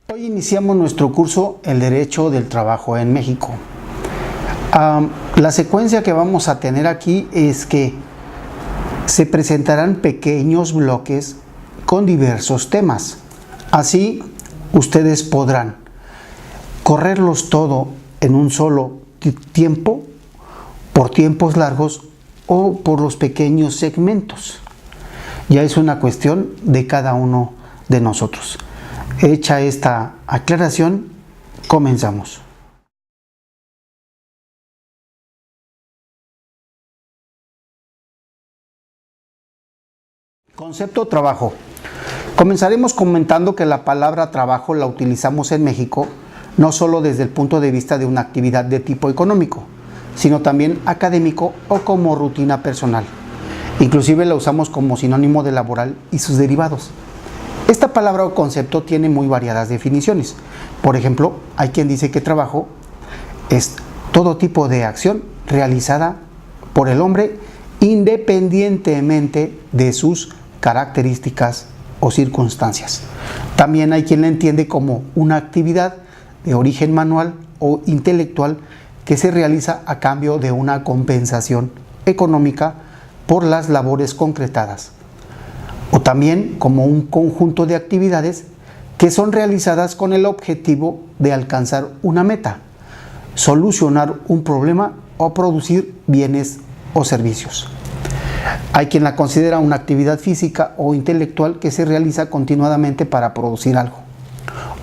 Hoy iniciamos nuestro curso El Derecho del Trabajo en México. La secuencia que vamos a tener aquí es que se presentarán pequeños bloques con diversos temas. Así ustedes podrán correrlos todo en un solo tiempo, por tiempos largos o por los pequeños segmentos. Ya es una cuestión de cada uno de nosotros. Hecha esta aclaración, comenzamos. Concepto trabajo. Comenzaremos comentando que la palabra trabajo la utilizamos en México no solo desde el punto de vista de una actividad de tipo económico, sino también académico o como rutina personal. Inclusive la usamos como sinónimo de laboral y sus derivados. Esta palabra o concepto tiene muy variadas definiciones. Por ejemplo, hay quien dice que trabajo es todo tipo de acción realizada por el hombre independientemente de sus características o circunstancias. También hay quien la entiende como una actividad de origen manual o intelectual que se realiza a cambio de una compensación económica por las labores concretadas, o también como un conjunto de actividades que son realizadas con el objetivo de alcanzar una meta, solucionar un problema o producir bienes o servicios. Hay quien la considera una actividad física o intelectual que se realiza continuadamente para producir algo,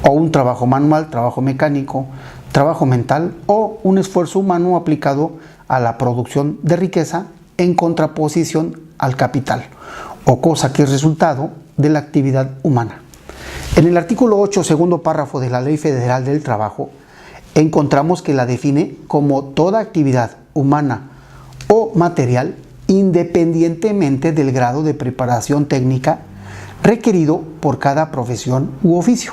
o un trabajo manual, trabajo mecánico, trabajo mental o un esfuerzo humano aplicado a la producción de riqueza en contraposición al capital, o cosa que es resultado de la actividad humana. En el artículo 8, segundo párrafo de la Ley Federal del Trabajo, encontramos que la define como toda actividad humana o material independientemente del grado de preparación técnica requerido por cada profesión u oficio.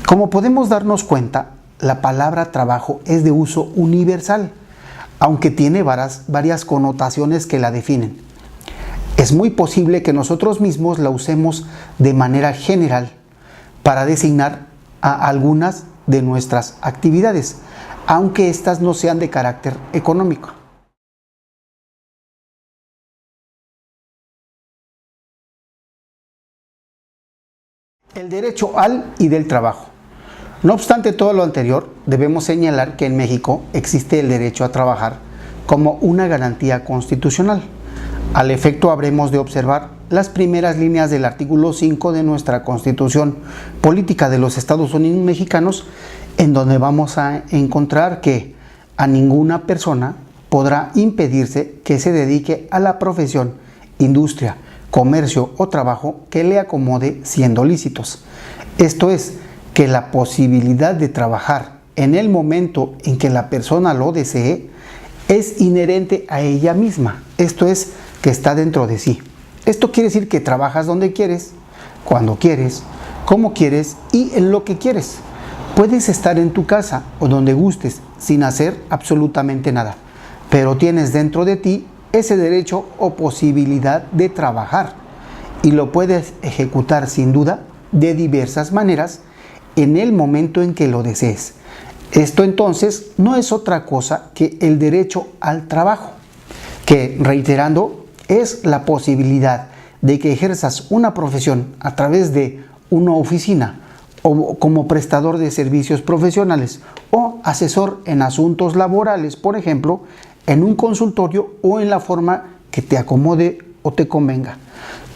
Como podemos darnos cuenta, la palabra trabajo es de uso universal, aunque tiene varias connotaciones que la definen. Es muy posible que nosotros mismos la usemos de manera general para designar a algunas de nuestras actividades, aunque éstas no sean de carácter económico. El derecho al y del trabajo. No obstante todo lo anterior, debemos señalar que en México existe el derecho a trabajar como una garantía constitucional. Al efecto habremos de observar las primeras líneas del artículo 5 de nuestra Constitución Política de los Estados Unidos Mexicanos, en donde vamos a encontrar que a ninguna persona podrá impedirse que se dedique a la profesión, industria, comercio o trabajo que le acomode siendo lícitos. Esto es, que la posibilidad de trabajar en el momento en que la persona lo desee es inherente a ella misma, esto es, que está dentro de sí. Esto quiere decir que trabajas donde quieres, cuando quieres, como quieres y en lo que quieres. Puedes estar en tu casa o donde gustes sin hacer absolutamente nada, pero tienes dentro de ti ese derecho o posibilidad de trabajar y lo puedes ejecutar sin duda de diversas maneras en el momento en que lo desees. Esto entonces no es otra cosa que el derecho al trabajo, que, reiterando, es la posibilidad de que ejerzas una profesión a través de una oficina o como prestador de servicios profesionales o asesor en asuntos laborales, por ejemplo, en un consultorio o en la forma que te acomode o te convenga.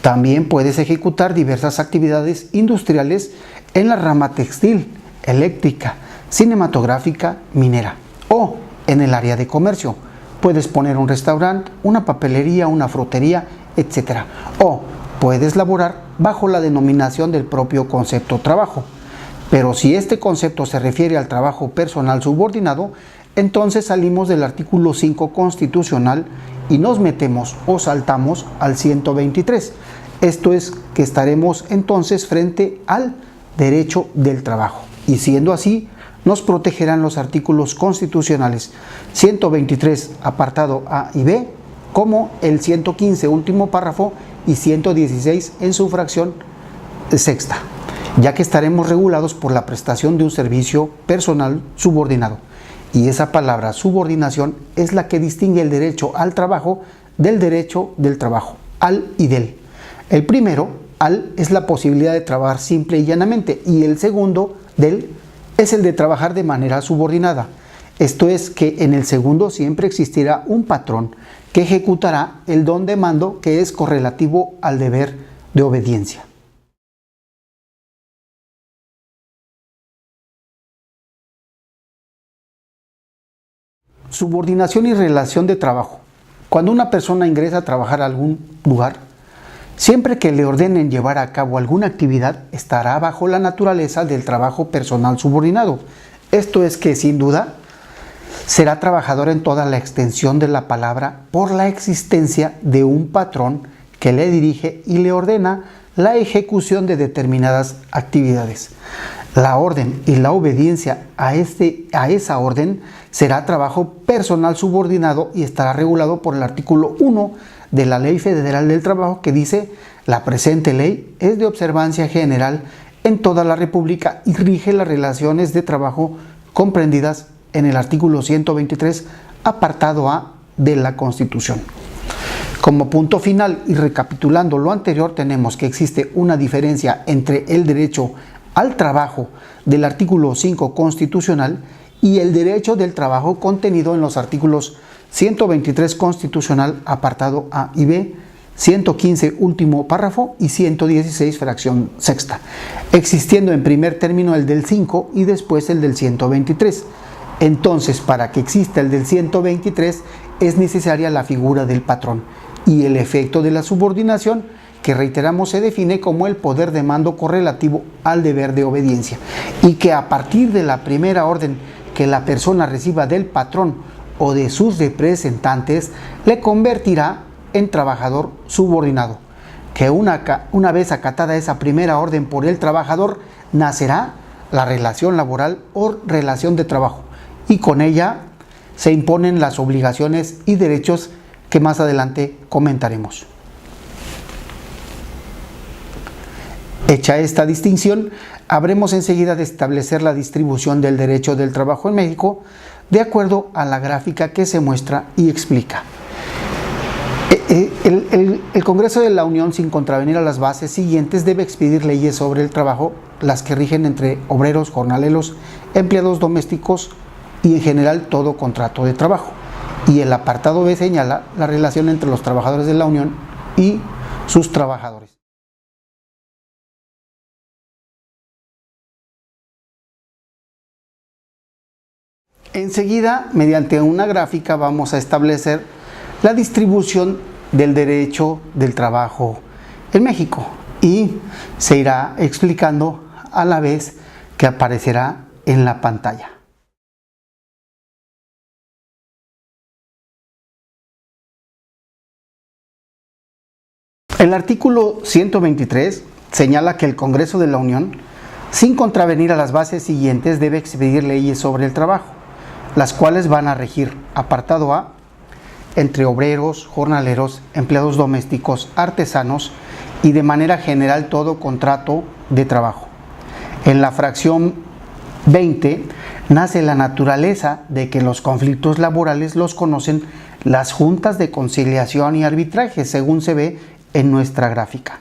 También puedes ejecutar diversas actividades industriales en la rama textil, eléctrica, cinematográfica, minera o en el área de comercio. Puedes poner un restaurante, una papelería, una frutería, etc. O puedes laborar bajo la denominación del propio concepto trabajo. Pero si este concepto se refiere al trabajo personal subordinado, entonces salimos del artículo 5 constitucional y nos metemos o saltamos al 123. Esto es que estaremos entonces frente al derecho del trabajo. Y siendo así, nos protegerán los artículos constitucionales 123 apartado A y B, como el 115 último párrafo y 116 en su fracción sexta. ya que estaremos regulados por la prestación de un servicio personal subordinado. Y esa palabra subordinación es la que distingue el derecho al trabajo del derecho del trabajo, al y del. El primero, al, es la posibilidad de trabajar simple y llanamente, y el segundo, del, es el de trabajar de manera subordinada. Esto es que en el segundo siempre existirá un patrón que ejecutará el don de mando que es correlativo al deber de obediencia. Subordinación y relación de trabajo. Cuando una persona ingresa a trabajar a algún lugar, siempre que le ordenen llevar a cabo alguna actividad, estará bajo la naturaleza del trabajo personal subordinado. Esto es que, sin duda, será trabajador en toda la extensión de la palabra por la existencia de un patrón que le dirige y le ordena la ejecución de determinadas actividades. La orden y la obediencia a esa orden será trabajo personal subordinado y estará regulado por el artículo 1 de la Ley Federal del Trabajo, que dice: la presente ley es de observancia general en toda la República y rige las relaciones de trabajo comprendidas en el artículo 123, apartado A de la Constitución. Como punto final y recapitulando lo anterior, tenemos que existe una diferencia entre el derecho al trabajo del artículo 5 constitucional y el derecho del trabajo contenido en los artículos 123 constitucional, apartado A y B, 115 último párrafo y 116 fracción sexta, existiendo en primer término el del 5 y después el del 123. Entonces, para que exista el del 123 es necesaria la figura del patrón y el efecto de la subordinación, que reiteramos se define como el poder de mando correlativo al deber de obediencia, y que a partir de la primera orden que la persona reciba del patrón o de sus representantes le convertirá en trabajador subordinado, que una vez acatada esa primera orden por el trabajador, nacerá la relación laboral o relación de trabajo, y con ella se imponen las obligaciones y derechos que más adelante comentaremos. Hecha esta distinción, habremos enseguida de establecer la distribución del derecho del trabajo en México de acuerdo a la gráfica que se muestra y explica. El Congreso de la Unión, sin contravenir a las bases siguientes, debe expedir leyes sobre el trabajo, las que rigen entre obreros, jornaleros, empleados domésticos y en general todo contrato de trabajo. Y el apartado B señala la relación entre los trabajadores de la Unión y sus trabajadores. Enseguida, mediante una gráfica, vamos a establecer la distribución del derecho del trabajo en México y se irá explicando a la vez que aparecerá en la pantalla. El artículo 123 señala que el Congreso de la Unión, sin contravenir a las bases siguientes, debe expedir leyes sobre el trabajo, las cuales van a regir, apartado A, entre obreros, jornaleros, empleados domésticos, artesanos y de manera general todo contrato de trabajo. En la fracción 20 nace la naturaleza de que los conflictos laborales los conocen las juntas de conciliación y arbitraje, según se ve en nuestra gráfica.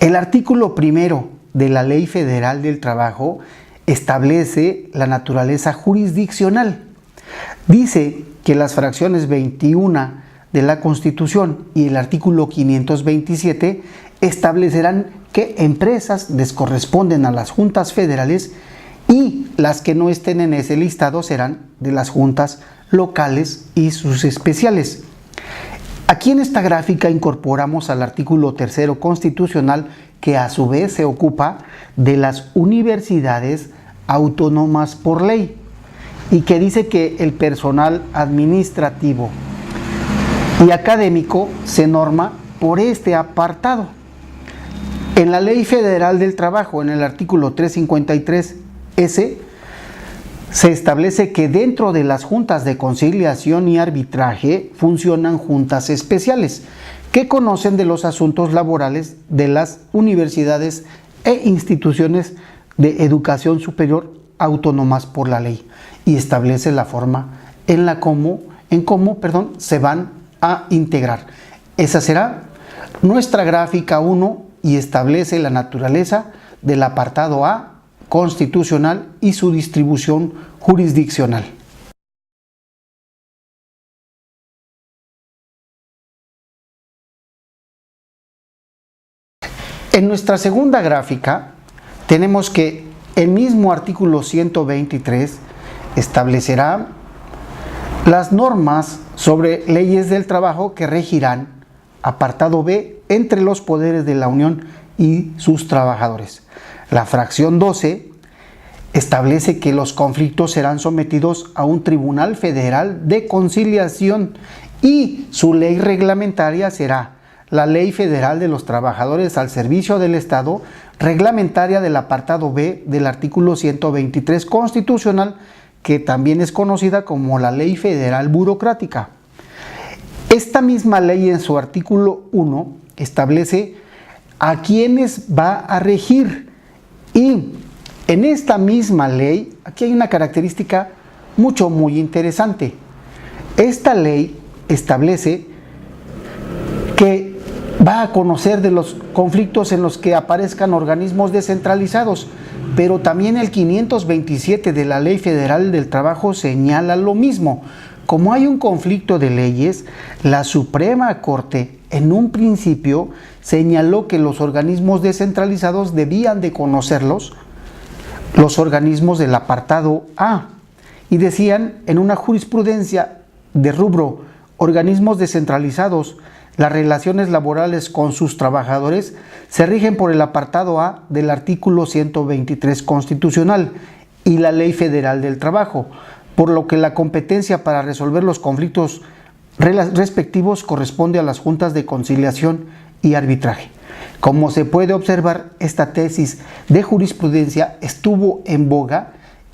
El artículo primero de la Ley Federal del Trabajo establece la naturaleza jurisdiccional. Dice que las fracciones 21 de la Constitución y el artículo 527 establecerán que empresas les corresponden a las juntas federales y las que no estén en ese listado serán de las juntas locales y sus especiales. Aquí en esta gráfica incorporamos al artículo 3 constitucional, que a su vez se ocupa de las universidades autónomas por ley y que dice que el personal administrativo y académico se norma por este apartado. En la Ley Federal del Trabajo, en el artículo 353S, se establece que dentro de las juntas de conciliación y arbitraje funcionan juntas especiales que conocen de los asuntos laborales de las universidades e instituciones de educación superior autónomas por la ley y establece la forma en cómo se van a integrar. Esa será nuestra gráfica 1 y establece la naturaleza del apartado A constitucional y su distribución jurisdiccional. En nuestra segunda gráfica tenemos que el mismo artículo 123 establecerá las normas sobre leyes del trabajo que regirán, apartado B, entre los poderes de la Unión y sus trabajadores. La fracción 12 establece que los conflictos serán sometidos a un Tribunal Federal de Conciliación y su ley reglamentaria será la Ley Federal de los Trabajadores al Servicio del Estado, reglamentaria del apartado B del artículo 123 constitucional, que también es conocida como la Ley Federal Burocrática. Esta misma ley en su artículo 1 establece a quiénes va a regir y en esta misma ley, aquí hay una característica muy interesante. Esta ley establece que va a conocer de los conflictos en los que aparezcan organismos descentralizados, pero también el 527 de la Ley Federal del Trabajo señala lo mismo. Como hay un conflicto de leyes, la Suprema Corte en un principio señaló que los organismos descentralizados debían de conocerlos, los organismos del apartado A, y decían en una jurisprudencia de rubro organismos descentralizados, las relaciones laborales con sus trabajadores se rigen por el apartado A del artículo 123 constitucional y la Ley Federal del Trabajo, por lo que la competencia para resolver los conflictos respectivos corresponde a las juntas de conciliación y arbitraje. Como se puede observar, esta tesis de jurisprudencia estuvo en boga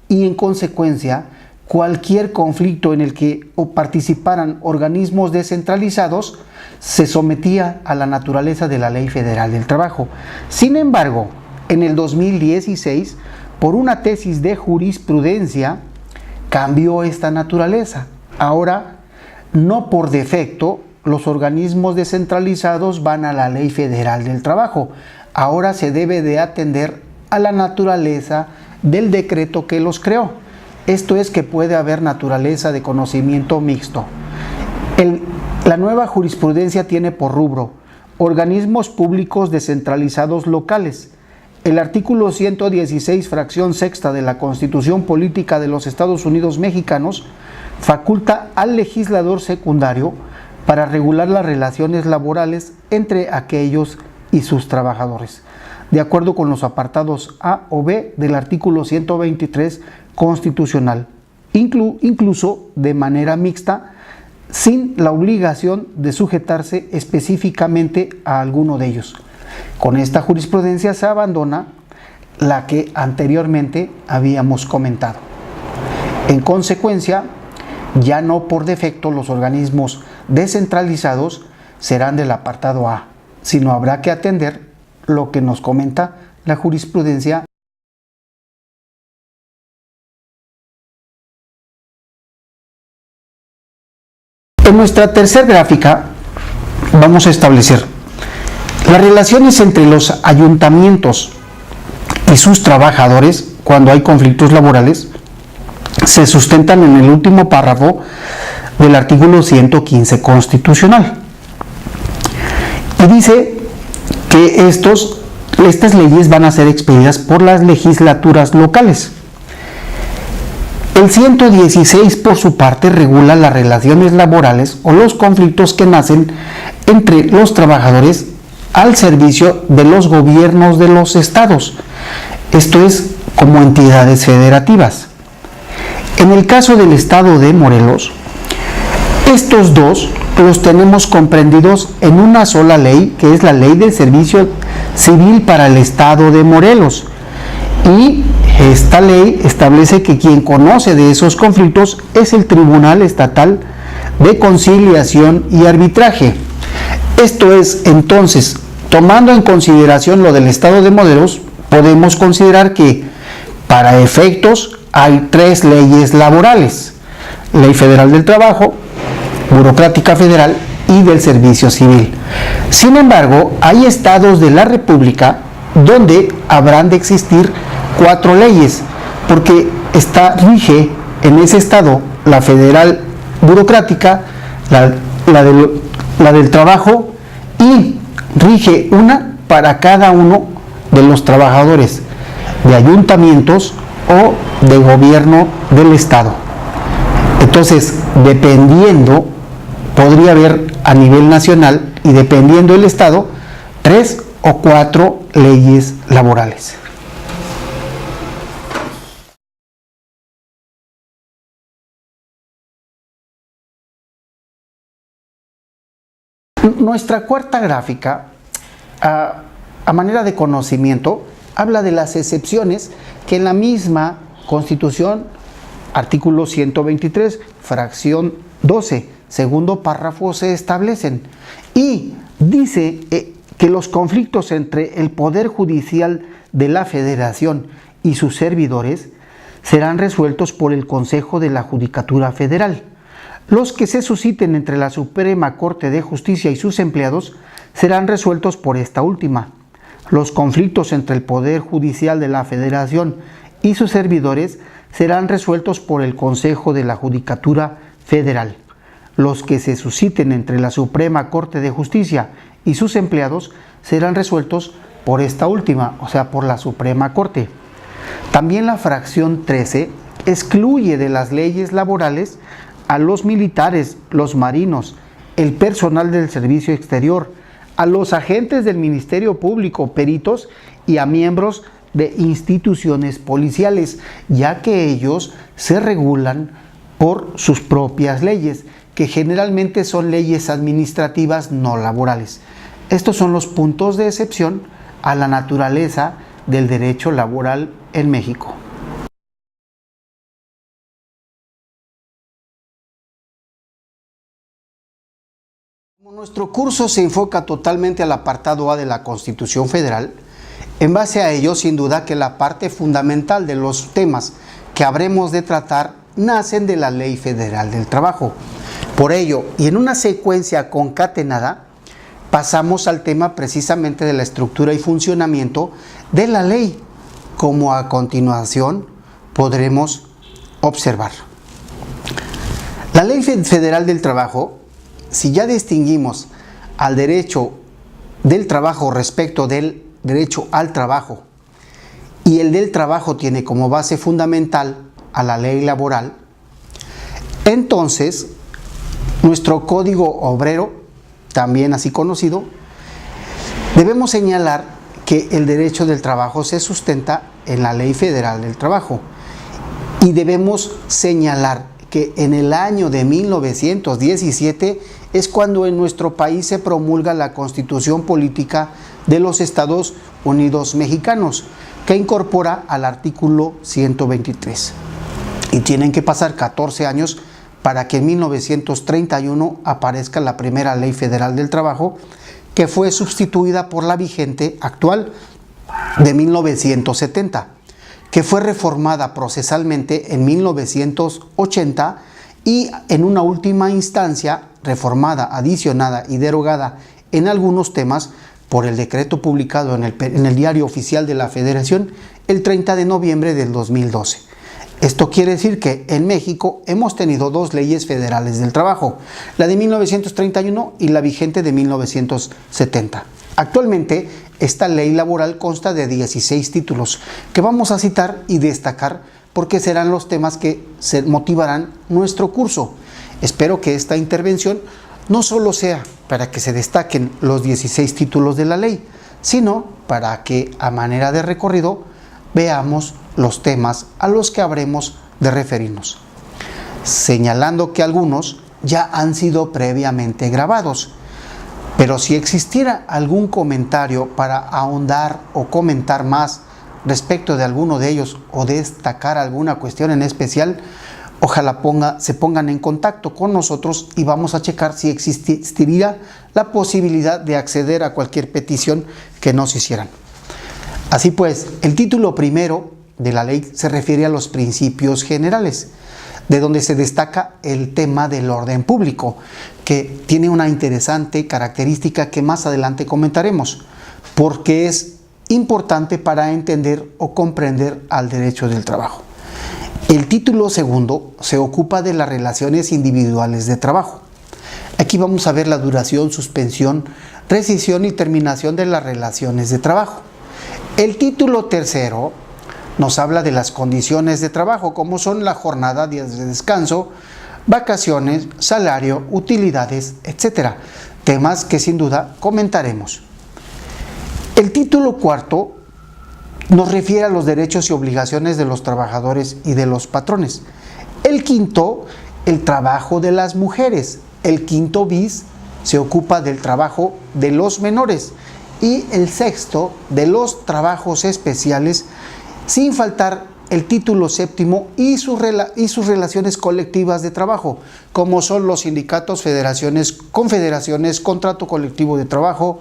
y en consecuencia cualquier conflicto en el que participaran organismos descentralizados se sometía a la naturaleza de la Ley Federal del Trabajo. Sin embargo, en el 2016, por una tesis de jurisprudencia, cambió esta naturaleza. Ahora, no por defecto, los organismos descentralizados van a la Ley Federal del Trabajo. Ahora se debe de atender a la naturaleza del decreto que los creó. Esto es que puede haber naturaleza de conocimiento mixto. La nueva jurisprudencia tiene por rubro organismos públicos descentralizados locales. El artículo 116, fracción sexta de la Constitución Política de los Estados Unidos Mexicanos faculta al legislador secundario para regular las relaciones laborales entre aquellos y sus trabajadores, de acuerdo con los apartados A o B del artículo 123 constitucional, incluso de manera mixta, sin la obligación de sujetarse específicamente a alguno de ellos. Con esta jurisprudencia se abandona la que anteriormente habíamos comentado. En consecuencia, ya no por defecto los organismos descentralizados serán del apartado A, sino habrá que atender lo que nos comenta la jurisprudencia. En nuestra tercera gráfica vamos a establecer las relaciones entre los ayuntamientos y sus trabajadores cuando hay conflictos laborales. Se sustentan en el último párrafo del artículo 115 constitucional y dice que estas leyes van a ser expedidas por las legislaturas locales. El 116, por su parte, regula las relaciones laborales o los conflictos que nacen entre los trabajadores al servicio de los gobiernos de los estados, esto es, como entidades federativas. En el caso del estado de Morelos, estos dos los tenemos comprendidos en una sola ley, que es la Ley del Servicio Civil para el Estado de Morelos. Y esta ley establece que quien conoce de esos conflictos es el Tribunal Estatal de Conciliación y Arbitraje. Esto es, entonces, tomando en consideración lo del Estado de Morelos, podemos considerar que para efectos hay 3 leyes laborales: Ley Federal del Trabajo, Burocrática Federal y del Servicio Civil. Sin embargo, hay estados de la República donde habrán de existir 4 leyes, porque rige en ese estado la federal burocrática, la del trabajo, y rige una para cada uno de los trabajadores de ayuntamientos o de gobierno del estado. Entonces, dependiendo, podría haber a nivel nacional, y dependiendo del estado, 3 o 4 leyes laborales. Nuestra cuarta gráfica, a manera de conocimiento, habla de las excepciones que en la misma Constitución, artículo 123, fracción 12, segundo párrafo, se establecen. Y dice que los conflictos entre el Poder Judicial de la Federación y sus servidores serán resueltos por el Consejo de la Judicatura Federal. Los que se susciten entre la Suprema Corte de Justicia y sus empleados serán resueltos por esta última. Los conflictos entre el Poder Judicial de la Federación y sus servidores serán resueltos por el Consejo de la Judicatura Federal. Los que se susciten entre la Suprema Corte de Justicia y sus empleados serán resueltos por esta última, o sea, por la Suprema Corte. También la fracción 13 excluye de las leyes laborales a los militares, los marinos, el personal del servicio exterior, a los agentes del Ministerio Público, peritos y a miembros de instituciones policiales, ya que ellos se regulan por sus propias leyes, que generalmente son leyes administrativas no laborales. Estos son los puntos de excepción a la naturaleza del derecho laboral en México. Como nuestro curso se enfoca totalmente al apartado A de la Constitución Federal, en base a ello, sin duda que la parte fundamental de los temas que habremos de tratar nacen de la Ley Federal del Trabajo. Por ello, y en una secuencia concatenada, pasamos al tema precisamente de la estructura y funcionamiento de la ley, como a continuación podremos observar. La Ley Federal del Trabajo, si ya distinguimos al derecho del trabajo respecto del derecho al trabajo, y el del trabajo tiene como base fundamental a la ley laboral, entonces nuestro Código Obrero, también así conocido, debemos señalar que el derecho del trabajo se sustenta en la Ley Federal del Trabajo, y debemos señalar que en el año de 1917 es cuando en nuestro país se promulga la Constitución Política de los Estados Unidos Mexicanos, que incorpora al artículo 123. Y tienen que pasar 14 años para que en 1931 aparezca la primera Ley Federal del Trabajo, que fue sustituida por la vigente actual de 1970, que fue reformada procesalmente en 1980 y en una última instancia reformada, adicionada y derogada en algunos temas por el decreto publicado en el Diario Oficial de la Federación el 30 de noviembre del 2012. Esto quiere decir que en México hemos tenido 2 leyes federales del trabajo, la de 1931 y la vigente de 1970. Actualmente, esta ley laboral consta de 16 títulos que vamos a citar y destacar porque serán los temas que se motivarán nuestro curso. Espero que esta intervención no solo sea para que se destaquen los 16 títulos de la ley, sino para que a manera de recorrido veamos los temas a los que habremos de referirnos, señalando que algunos ya han sido previamente grabados. Pero si existiera algún comentario para ahondar o comentar más respecto de alguno de ellos o destacar alguna cuestión en especial, ojalá se pongan en contacto con nosotros y vamos a checar si existiría la posibilidad de acceder a cualquier petición que nos hicieran. Así pues, el título primero de la ley se refiere a los principios generales, de donde se destaca el tema del orden público, que tiene una interesante característica que más adelante comentaremos, porque es importante para entender o comprender al derecho del trabajo. El título segundo se ocupa de las relaciones individuales de trabajo. Aquí vamos a ver la duración, suspensión, rescisión y terminación de las relaciones de trabajo. El título tercero nos habla de las condiciones de trabajo, como son la jornada, días de descanso, vacaciones, salario, utilidades, etc. Temas que sin duda comentaremos. El título cuarto nos refiere a los derechos y obligaciones de los trabajadores y de los patrones. El quinto, el trabajo de las mujeres. El quinto bis se ocupa del trabajo de los menores. Y el sexto, de los trabajos especiales, sin faltar el título séptimo y sus relaciones colectivas de trabajo, como son los sindicatos, federaciones, confederaciones, contrato colectivo de trabajo,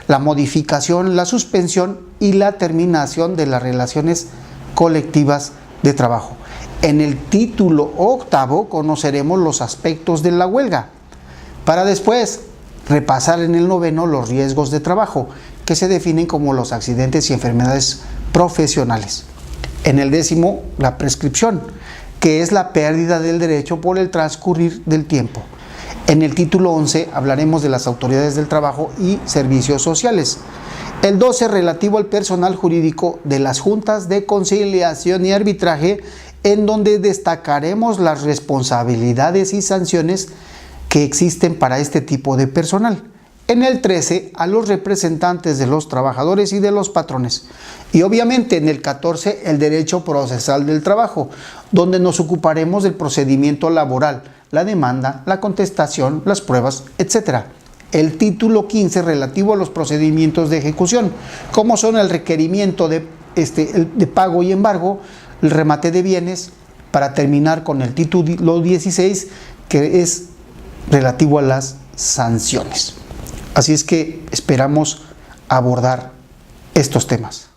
la modificación, la suspensión y la terminación de las relaciones colectivas de trabajo. En el título octavo conoceremos los aspectos de la huelga, para después repasar en el noveno los riesgos de trabajo, que se definen como los accidentes y enfermedades profesionales. En el décimo, la prescripción, que es la pérdida del derecho por el transcurrir del tiempo. En el título 11 hablaremos de las autoridades del trabajo y servicios sociales. El 12 relativo al personal jurídico de las juntas de conciliación y arbitraje, en donde destacaremos las responsabilidades y sanciones que existen para este tipo de personal. En el 13 a los representantes de los trabajadores y de los patrones. Y obviamente en el 14 el derecho procesal del trabajo, donde nos ocuparemos del procedimiento laboral, la demanda, la contestación, las pruebas, etc. El título 15 relativo a los procedimientos de ejecución, como son el requerimiento de pago y embargo, el remate de bienes, para terminar con el título 16, que es relativo a las sanciones. Así es que esperamos abordar estos temas.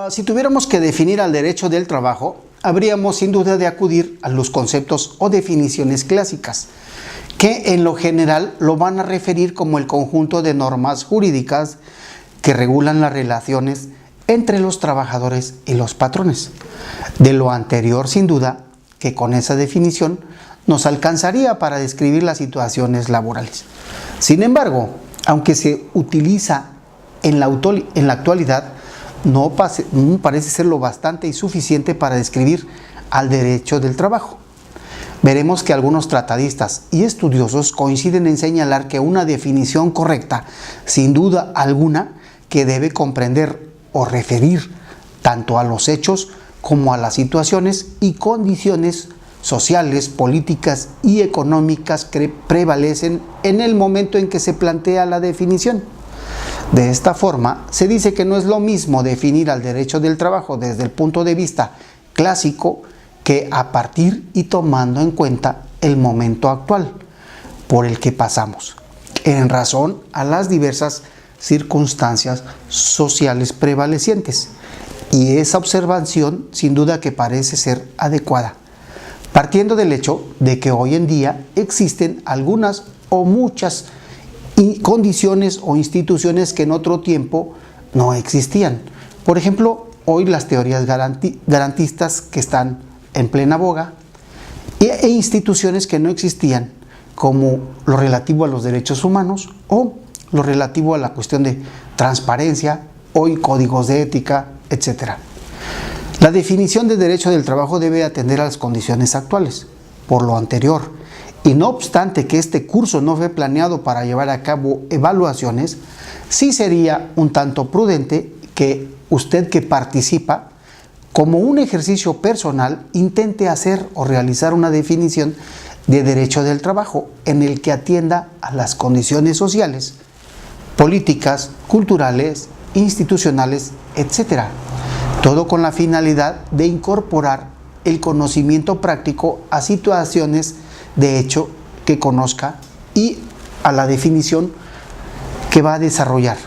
Si tuviéramos que definir al derecho del trabajo, habríamos sin duda de acudir a los conceptos o definiciones clásicas, que en lo general lo van a referir como el conjunto de normas jurídicas que regulan las relaciones entre los trabajadores y los patrones. De lo anterior, sin duda, que con esa definición nos alcanzaría para describir las situaciones laborales. Sin embargo, aunque se utiliza en la actualidad, no parece ser lo bastante y suficiente para describir al derecho del trabajo. Veremos que algunos tratadistas y estudiosos coinciden en señalar que una definición correcta, sin duda alguna, que debe comprender o referir tanto a los hechos como a las situaciones y condiciones sociales, políticas y económicas que prevalecen en el momento en que se plantea la definición. De esta forma, se dice que no es lo mismo definir al derecho del trabajo desde el punto de vista clásico que a partir y tomando en cuenta el momento actual por el que pasamos, en razón a las diversas circunstancias sociales prevalecientes. Y esa observación sin duda que parece ser adecuada, partiendo del hecho de que hoy en día existen algunas o muchas condiciones o instituciones que en otro tiempo no existían. Por ejemplo, hoy las teorías garantistas que están en plena boga e instituciones que no existían, como lo relativo a los derechos humanos o lo relativo a la cuestión de transparencia, hoy códigos de ética, etc. La definición de derecho del trabajo debe atender a las condiciones actuales. Por lo anterior, y no obstante que este curso no fue planeado para llevar a cabo evaluaciones, sí sería un tanto prudente que usted que participa, como un ejercicio personal, intente hacer o realizar una definición de derecho del trabajo en el que atienda a las condiciones sociales, políticas, culturales, institucionales, etc. Todo con la finalidad de incorporar el conocimiento práctico a situaciones de hecho que conozca y a la definición que va a desarrollar.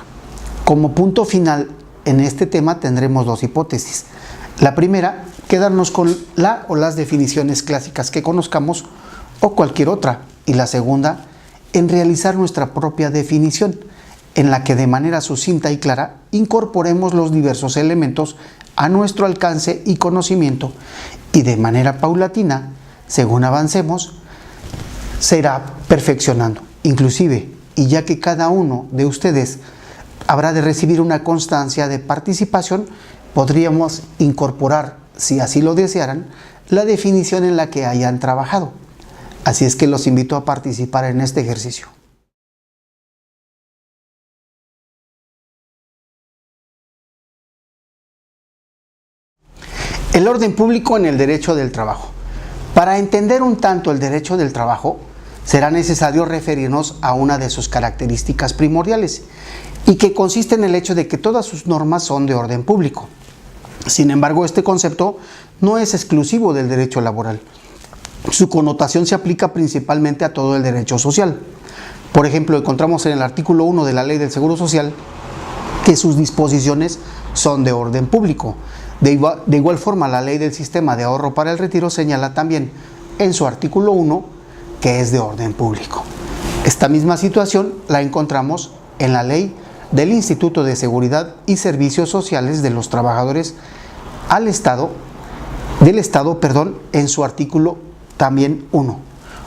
Como punto final en este tema tendremos dos hipótesis. La primera, quedarnos con la o las definiciones clásicas que conozcamos o cualquier otra. Y la segunda, en realizar nuestra propia definición, en la que de manera sucinta y clara incorporemos los diversos elementos a nuestro alcance y conocimiento, y de manera paulatina, según avancemos, se irá perfeccionando. Inclusive, y ya que cada uno de ustedes habrá de recibir una constancia de participación, podríamos incorporar, si así lo desearan, la definición en la que hayan trabajado. Así es que los invito a participar en este ejercicio. El orden público en el derecho del trabajo. Para entender un tanto el derecho del trabajo, será necesario referirnos a una de sus características primordiales, y que consiste en el hecho de que todas sus normas son de orden público. Sin embargo, este concepto no es exclusivo del derecho laboral. Su connotación se aplica principalmente a todo el derecho social. Por ejemplo, encontramos en el artículo 1 de la Ley del Seguro Social que sus disposiciones son de orden público. De igual forma, la Ley del Sistema de Ahorro para el Retiro señala también en su artículo 1 que es de orden público. Esta misma situación la encontramos en la Ley del Instituto de Seguridad y Servicios Sociales de los Trabajadores del Estado, en su artículo también 1.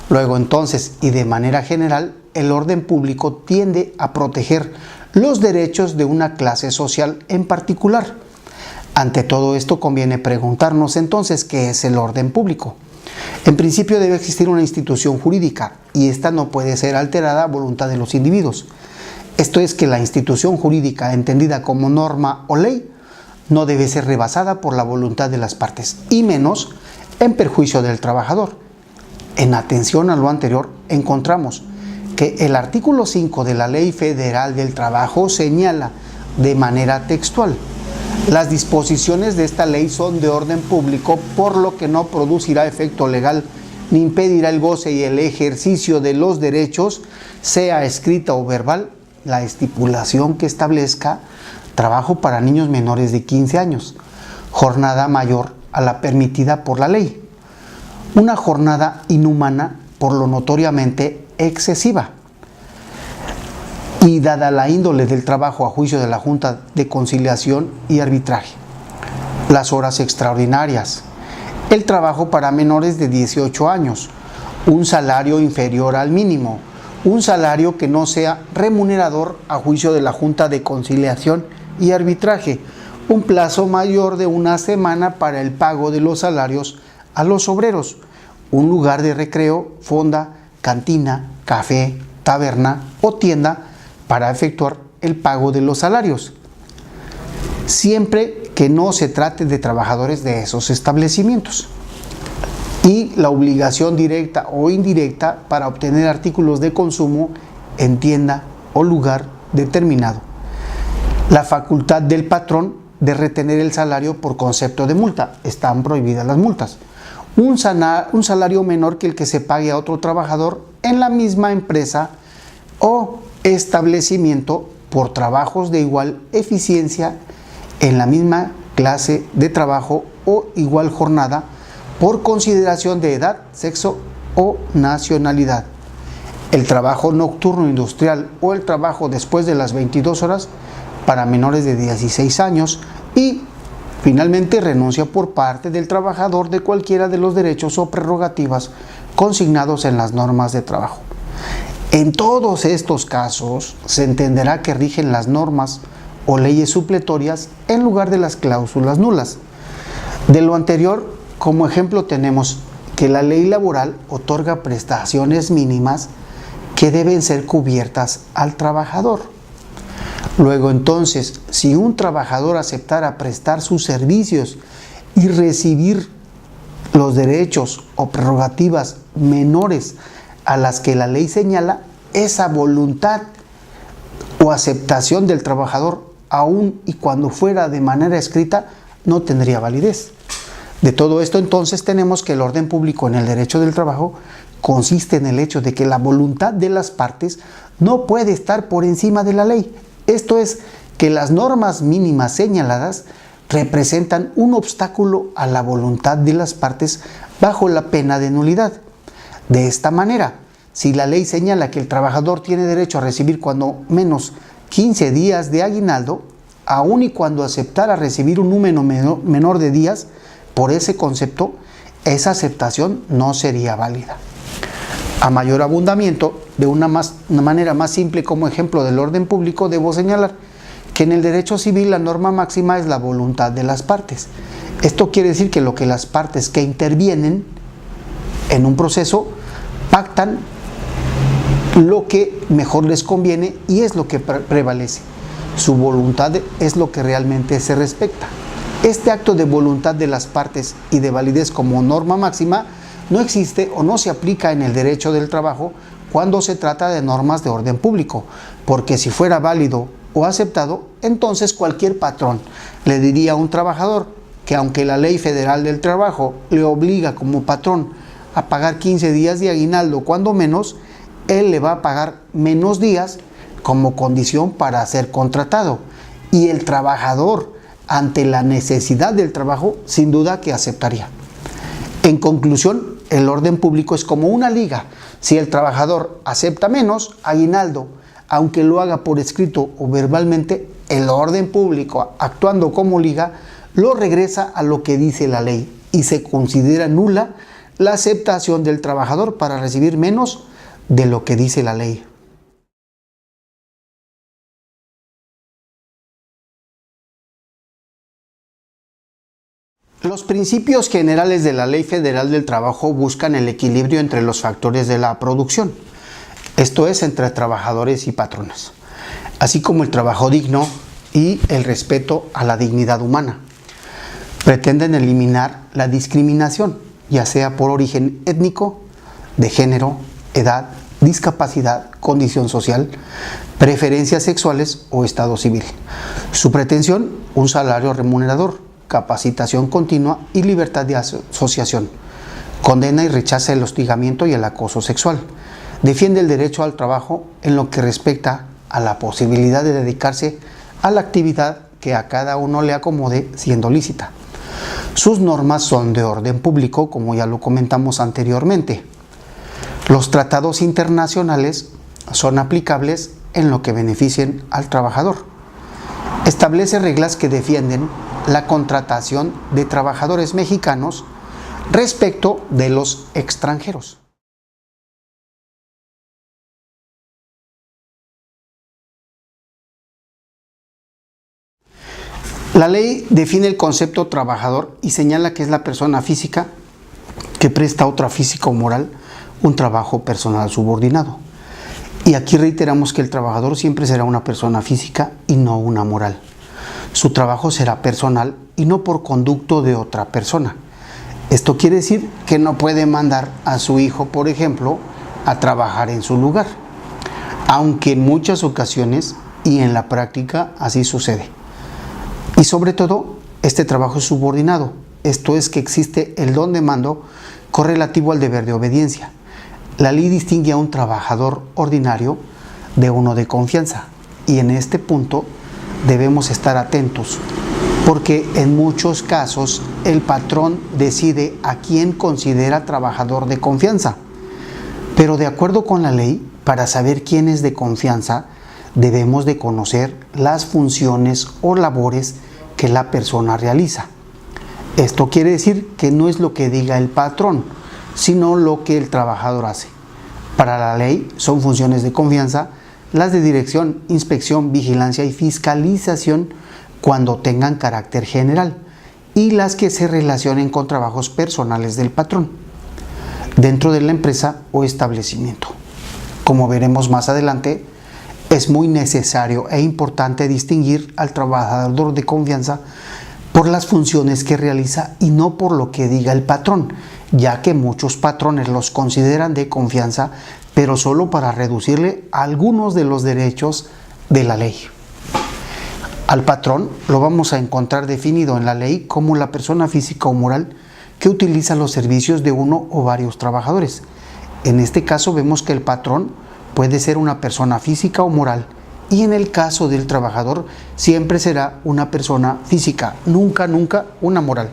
Luego, entonces, y de manera general, el orden público tiende a proteger los derechos de una clase social en particular. Ante todo esto, conviene preguntarnos entonces qué es el orden público. En principio debe existir una institución jurídica, y esta no puede ser alterada a voluntad de los individuos. Esto es que la institución jurídica, entendida como norma o ley, no debe ser rebasada por la voluntad de las partes, y menos en perjuicio del trabajador. En atención a lo anterior, encontramos que el artículo 5 de la Ley Federal del Trabajo señala de manera textual: las disposiciones de esta ley son de orden público, por lo que no producirá efecto legal ni impedirá el goce y el ejercicio de los derechos, sea escrita o verbal, la estipulación que establezca trabajo para niños menores de 15 años, jornada mayor a la permitida por la ley, una jornada inhumana por lo notoriamente excesiva, y dada la índole del trabajo a juicio de la Junta de Conciliación y Arbitraje, las horas extraordinarias, el trabajo para menores de 18 años, un salario inferior al mínimo, un salario que no sea remunerador a juicio de la Junta de Conciliación y Arbitraje, un plazo mayor de una semana para el pago de los salarios a los obreros, un lugar de recreo, fonda, cantina, café, taberna o tienda para efectuar el pago de los salarios, siempre que no se trate de trabajadores de esos establecimientos, y la obligación directa o indirecta para obtener artículos de consumo en tienda o lugar determinado, la facultad del patrón de retener el salario por concepto de multa, están prohibidas las multas, un salario menor que el que se pague a otro trabajador en la misma empresa o establecimiento por trabajos de igual eficiencia en la misma clase de trabajo o igual jornada por consideración de edad, sexo o nacionalidad. El trabajo nocturno industrial o el trabajo después de las 22 horas para menores de 16 años y finalmente renuncia por parte del trabajador de cualquiera de los derechos o prerrogativas consignados en las normas de trabajo. En todos estos casos se entenderá que rigen las normas o leyes supletorias en lugar de las cláusulas nulas. De lo anterior, como ejemplo tenemos que la ley laboral otorga prestaciones mínimas que deben ser cubiertas al trabajador. Luego entonces, si un trabajador aceptara prestar sus servicios y recibir los derechos o prerrogativas menores a las que la ley señala, esa voluntad o aceptación del trabajador, aun y cuando fuera de manera escrita, no tendría validez. De todo esto entonces tenemos que el orden público en el derecho del trabajo consiste en el hecho de que la voluntad de las partes no puede estar por encima de la ley. Esto es, que las normas mínimas señaladas representan un obstáculo a la voluntad de las partes bajo la pena de nulidad. De esta manera, si la ley señala que el trabajador tiene derecho a recibir cuando menos 15 días de aguinaldo, aun y cuando aceptara recibir un número menor de días, por ese concepto, esa aceptación no sería válida. A mayor abundamiento, de una manera más simple como ejemplo del orden público, debo señalar que en el derecho civil la norma máxima es la voluntad de las partes. Esto quiere decir que lo que las partes que intervienen en un proceso pactan lo que mejor les conviene y es lo que prevalece. Su voluntad es lo que realmente se respeta. Este acto de voluntad de las partes y de validez como norma máxima no existe o no se aplica en el derecho del trabajo cuando se trata de normas de orden público, porque si fuera válido o aceptado, entonces cualquier patrón le diría a un trabajador que aunque la ley federal del trabajo le obliga como patrón a pagar 15 días de aguinaldo cuando menos, él le va a pagar menos días como condición para ser contratado, y el trabajador, ante la necesidad del trabajo, sin duda que aceptaría. En conclusión, el orden público es como una liga. Si el trabajador acepta menos aguinaldo, aunque lo haga por escrito o verbalmente, el orden público, actuando como liga, lo regresa a lo que dice la ley y se considera nula la aceptación del trabajador para recibir menos de lo que dice la ley. Los principios generales de la Ley Federal del Trabajo buscan el equilibrio entre los factores de la producción, esto es, entre trabajadores y patrones, así como el trabajo digno y el respeto a la dignidad humana. Pretenden eliminar la discriminación, ya sea por origen étnico, de género, edad, discapacidad, condición social, preferencias sexuales o estado civil. Su pretensión, un salario remunerador, capacitación continua y libertad de asociación. Condena y rechaza el hostigamiento y el acoso sexual. Defiende el derecho al trabajo en lo que respecta a la posibilidad de dedicarse a la actividad que a cada uno le acomode siendo lícita. Sus normas son de orden público, como ya lo comentamos anteriormente. Los tratados internacionales son aplicables en lo que beneficien al trabajador. Establece reglas que defienden la contratación de trabajadores mexicanos respecto de los extranjeros. La ley define el concepto trabajador y señala que es la persona física que presta a otra física o moral un trabajo personal subordinado. Y aquí reiteramos que el trabajador siempre será una persona física y no una moral. Su trabajo será personal y no por conducto de otra persona. Esto quiere decir que no puede mandar a su hijo, por ejemplo, a trabajar en su lugar, aunque en muchas ocasiones y en la práctica así sucede. Y sobre todo, este trabajo es subordinado, esto es que existe el don de mando correlativo al deber de obediencia. La ley distingue a un trabajador ordinario de uno de confianza, y en este punto debemos estar atentos, porque en muchos casos el patrón decide a quién considera trabajador de confianza. Pero de acuerdo con la ley, para saber quién es de confianza, debemos de conocer las funciones o labores que la persona realiza. Esto quiere decir que no es lo que diga el patrón, sino lo que el trabajador hace. Para la ley son funciones de confianza las de dirección, inspección, vigilancia y fiscalización cuando tengan carácter general, y las que se relacionen con trabajos personales del patrón dentro de la empresa o establecimiento. Como veremos más adelante, es muy necesario e importante distinguir al trabajador de confianza por las funciones que realiza y no por lo que diga el patrón, ya que muchos patrones los consideran de confianza, pero solo para reducirle algunos de los derechos de la ley. Al patrón lo vamos a encontrar definido en la ley como la persona física o moral que utiliza los servicios de uno o varios trabajadores. En este caso vemos que el patrón puede ser una persona física o moral, y en el caso del trabajador siempre será una persona física, nunca una moral.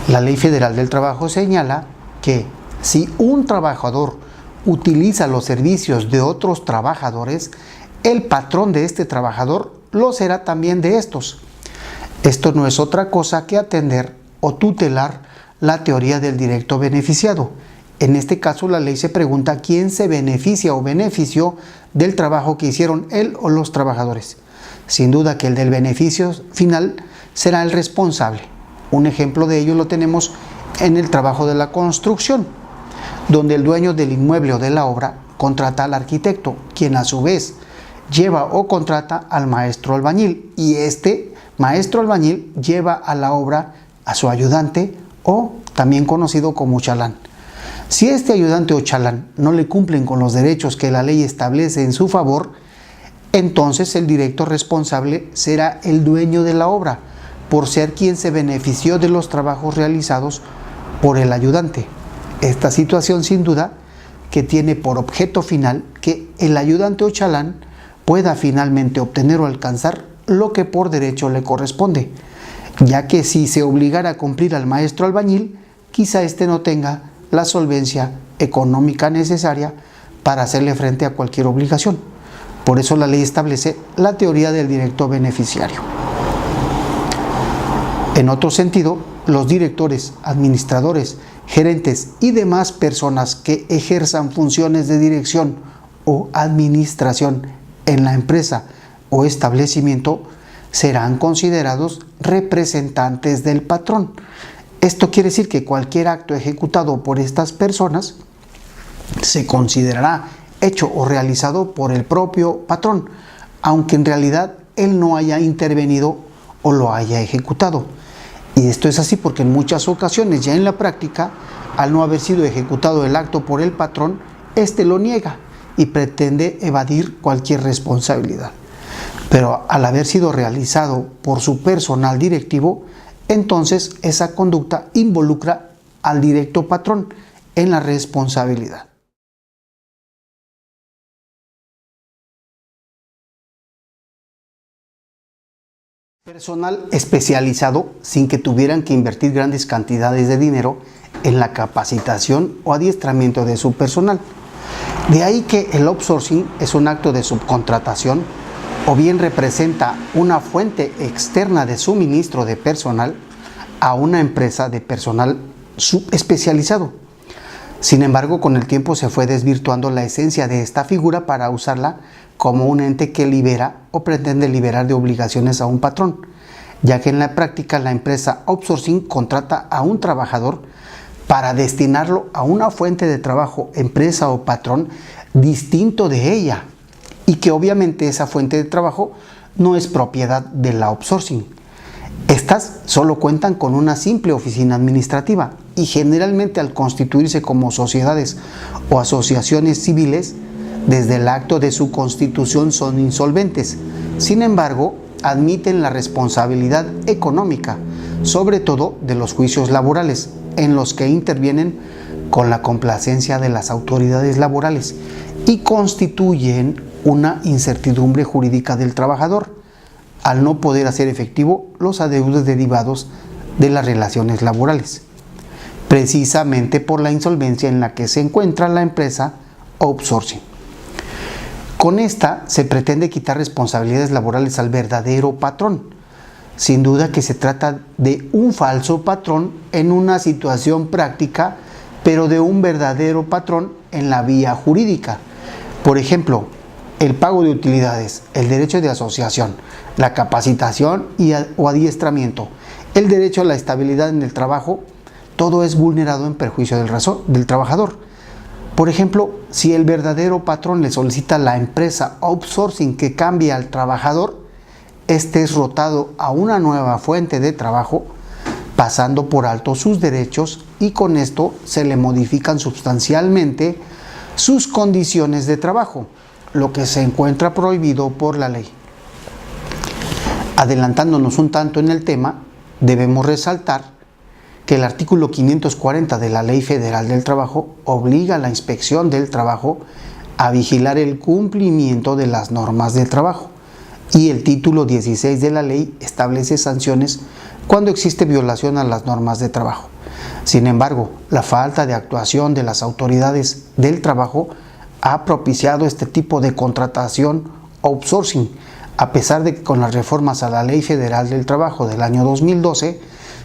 La Ley Federal del Trabajo señala que si un trabajador utiliza los servicios de otros trabajadores, el patrón de este trabajador lo será también de estos. Esto no es otra cosa que atender o tutelar la teoría del directo beneficiado. En este caso, la ley se pregunta quién se beneficia o benefició del trabajo que hicieron él o los trabajadores. Sin duda que el del beneficio final será el responsable. Un ejemplo de ello lo tenemos en el trabajo de la construcción, donde el dueño del inmueble o de la obra contrata al arquitecto, quien a su vez lleva o contrata al maestro albañil, y este maestro albañil lleva a la obra a su ayudante, o también conocido como chalán. Si este ayudante o chalán no le cumplen con los derechos que la ley establece en su favor, entonces el directo responsable será el dueño de la obra, por ser quien se benefició de los trabajos realizados por el ayudante. Esta situación sin duda que tiene por objeto final que el ayudante o chalán pueda finalmente obtener o alcanzar lo que por derecho le corresponde, ya que si se obligara a cumplir al maestro albañil, quizá éste no tenga la solvencia económica necesaria para hacerle frente a cualquier obligación. Por eso la ley establece la teoría del directo beneficiario. En otro sentido, los directores, administradores, gerentes y demás personas que ejerzan funciones de dirección o administración en la empresa o establecimiento serán considerados representantes del patrón. Esto quiere decir que cualquier acto ejecutado por estas personas se considerará hecho o realizado por el propio patrón, aunque en realidad él no haya intervenido o lo haya ejecutado. Y esto es así porque en muchas ocasiones ya en la práctica, al no haber sido ejecutado el acto por el patrón, éste lo niega y pretende evadir cualquier responsabilidad. Pero al haber sido realizado por su personal directivo, entonces esa conducta involucra al directo patrón en la responsabilidad. Personal especializado sin que tuvieran que invertir grandes cantidades de dinero en la capacitación o adiestramiento de su personal. De ahí que el outsourcing es un acto de subcontratación o bien representa una fuente externa de suministro de personal a una empresa de personal especializado. Sin embargo, con el tiempo se fue desvirtuando la esencia de esta figura para usarla como un ente que libera o pretende liberar de obligaciones a un patrón, ya que en la práctica la empresa outsourcing contrata a un trabajador para destinarlo a una fuente de trabajo, empresa o patrón distinto de ella, y que obviamente esa fuente de trabajo no es propiedad de la outsourcing. Estas solo cuentan con una simple oficina administrativa y generalmente al constituirse como sociedades o asociaciones civiles, desde el acto de su constitución son insolventes. Sin embargo, admiten la responsabilidad económica, sobre todo de los juicios laborales, en los que intervienen con la complacencia de las autoridades laborales y constituyen una incertidumbre jurídica del trabajador, al no poder hacer efectivo los adeudos derivados de las relaciones laborales, precisamente por la insolvencia en la que se encuentra la empresa outsourcing. Con esta se pretende quitar responsabilidades laborales al verdadero patrón. Sin duda que se trata de un falso patrón en una situación práctica, pero de un verdadero patrón en la vía jurídica. Por ejemplo, el pago de utilidades, el derecho de asociación, la capacitación o adiestramiento, el derecho a la estabilidad en el trabajo, todo es vulnerado en perjuicio del trabajador. Por ejemplo, si el verdadero patrón le solicita a la empresa outsourcing que cambie al trabajador, este es rotado a una nueva fuente de trabajo, pasando por alto sus derechos, y con esto se le modifican sustancialmente sus condiciones de trabajo, lo que se encuentra prohibido por la ley. Adelantándonos un tanto en el tema, debemos resaltar que el artículo 540 de la Ley Federal del Trabajo obliga a la Inspección del Trabajo a vigilar el cumplimiento de las normas del trabajo, y el título 16 de la ley establece sanciones cuando existe violación a las normas de trabajo. Sin embargo, la falta de actuación de las autoridades del trabajo ha propiciado este tipo de contratación outsourcing, a pesar de que con las reformas a la Ley Federal del Trabajo del año 2012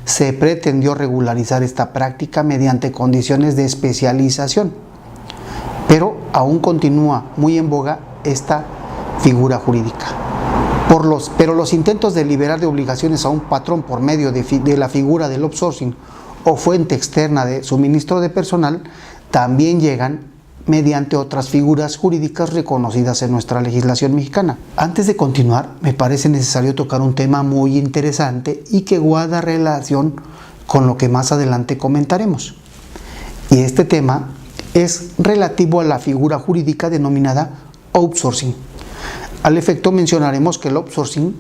se pretendió regularizar esta práctica mediante condiciones de especialización, pero aún continúa muy en boga esta figura jurídica. Pero los intentos de liberar de obligaciones a un patrón por medio de la figura del outsourcing o fuente externa de suministro de personal también llegan mediante otras figuras jurídicas reconocidas en nuestra legislación mexicana. Antes de continuar, me parece necesario tocar un tema muy interesante y que guarda relación con lo que más adelante comentaremos. Y este tema es relativo a la figura jurídica denominada outsourcing. Al efecto mencionaremos que el outsourcing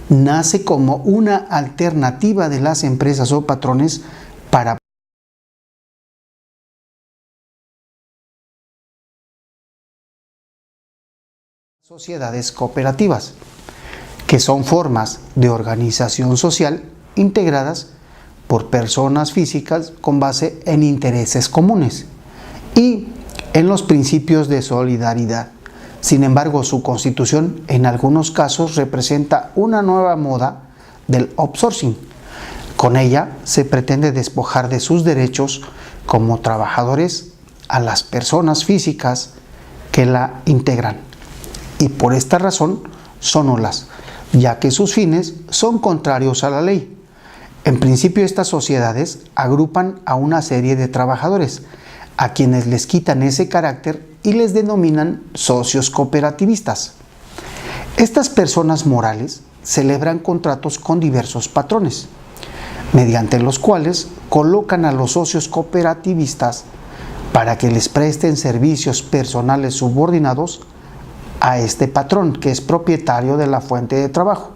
nace como una alternativa de las empresas o patrones para sociedades cooperativas, que son formas de organización social integradas por personas físicas con base en intereses comunes y en los principios de solidaridad. Sin embargo, su constitución en algunos casos representa una nueva moda del outsourcing. Con ella se pretende despojar de sus derechos como trabajadores a las personas físicas que la integran. Y por esta razón son nulas, ya que sus fines son contrarios a la ley. En principio, estas sociedades agrupan a una serie de trabajadores, a quienes les quitan ese carácter y les denominan socios cooperativistas. Estas personas morales celebran contratos con diversos patrones, mediante los cuales colocan a los socios cooperativistas para que les presten servicios personales subordinados a este patrón, que es propietario de la fuente de trabajo,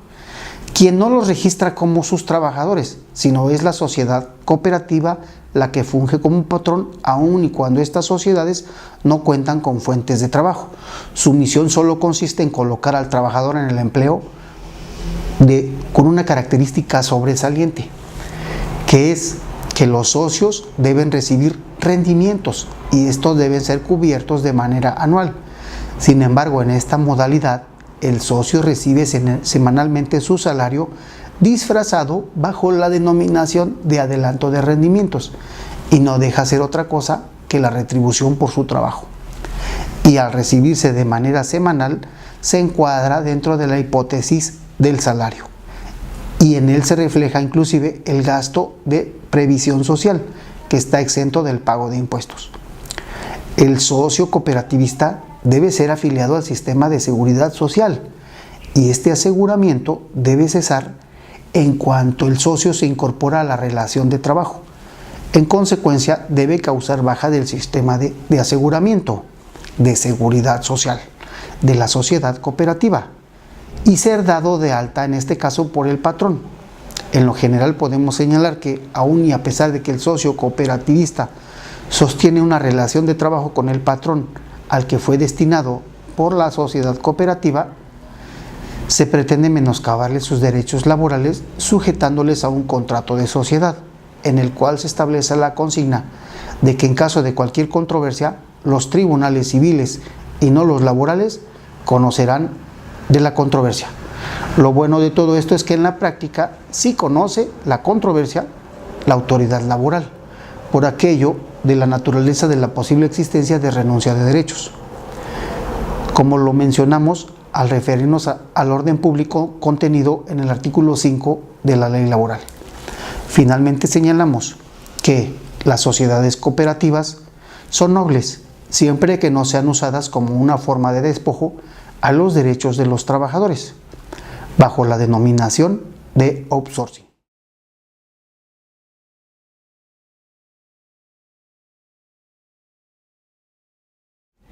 quien no los registra como sus trabajadores, sino es la sociedad cooperativa la que funge como un patrón, aun y cuando estas sociedades no cuentan con fuentes de trabajo. Su misión solo consiste en colocar al trabajador en el empleo con una característica sobresaliente, que es que los socios deben recibir rendimientos y estos deben ser cubiertos de manera anual. Sin embargo, en esta modalidad, el socio recibe semanalmente su salario disfrazado bajo la denominación de adelanto de rendimientos y no deja ser otra cosa que la retribución por su trabajo. Y al recibirse de manera semanal, se encuadra dentro de la hipótesis del salario. Y en él se refleja inclusive el gasto de previsión social, que está exento del pago de impuestos. El socio cooperativista debe ser afiliado al sistema de seguridad social y este aseguramiento debe cesar en cuanto el socio se incorpora a la relación de trabajo. En consecuencia, debe causar baja del sistema de aseguramiento de seguridad social de la sociedad cooperativa y ser dado de alta, en este caso, por el patrón. En lo general podemos señalar que aun y a pesar de que el socio cooperativista sostiene una relación de trabajo con el patrón al que fue destinado por la sociedad cooperativa, se pretende menoscabarle sus derechos laborales sujetándoles a un contrato de sociedad, en el cual se establece la consigna de que en caso de cualquier controversia, los tribunales civiles y no los laborales conocerán de la controversia. Lo bueno de todo esto es que en la práctica sí conoce la controversia la autoridad laboral, por aquello de la naturaleza de la posible existencia de renuncia de derechos, como lo mencionamos al referirnos al orden público contenido en el artículo 5 de la ley laboral. Finalmente señalamos que las sociedades cooperativas son nobles siempre que no sean usadas como una forma de despojo a los derechos de los trabajadores, bajo la denominación de outsourcing.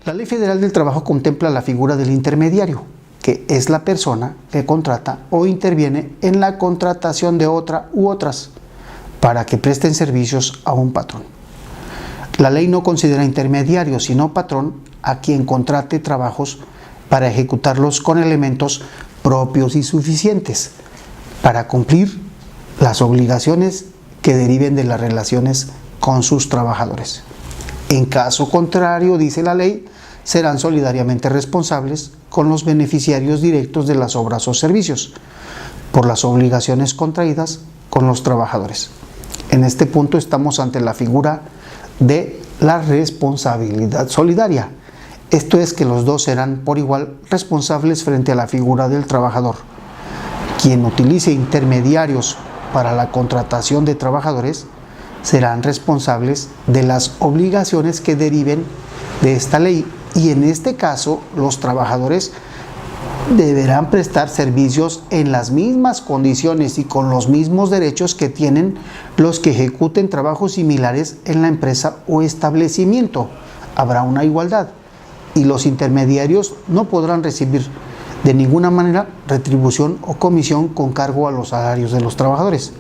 La Ley Federal del Trabajo contempla la figura del intermediario, que es la persona que contrata o interviene en la contratación de otra u otras para que presten servicios a un patrón. La ley no considera intermediario, sino patrón, a quien contrate trabajos para ejecutarlos con elementos propios y suficientes para cumplir las obligaciones que deriven de las relaciones con sus trabajadores. En caso contrario, dice la ley, serán solidariamente responsables con los beneficiarios directos de las obras o servicios por las obligaciones contraídas con los trabajadores. En este punto estamos ante la figura de la responsabilidad solidaria. Esto es que los dos serán por igual responsables frente a la figura del trabajador. Quien utilice intermediarios para la contratación de trabajadores serán responsables de las obligaciones que deriven de esta ley, y en este caso los trabajadores deberán prestar servicios en las mismas condiciones y con los mismos derechos que tienen los que ejecuten trabajos similares en la empresa o establecimiento. Habrá una igualdad y los intermediarios no podrán recibir de ninguna manera retribución o comisión con cargo a los salarios de los trabajadores.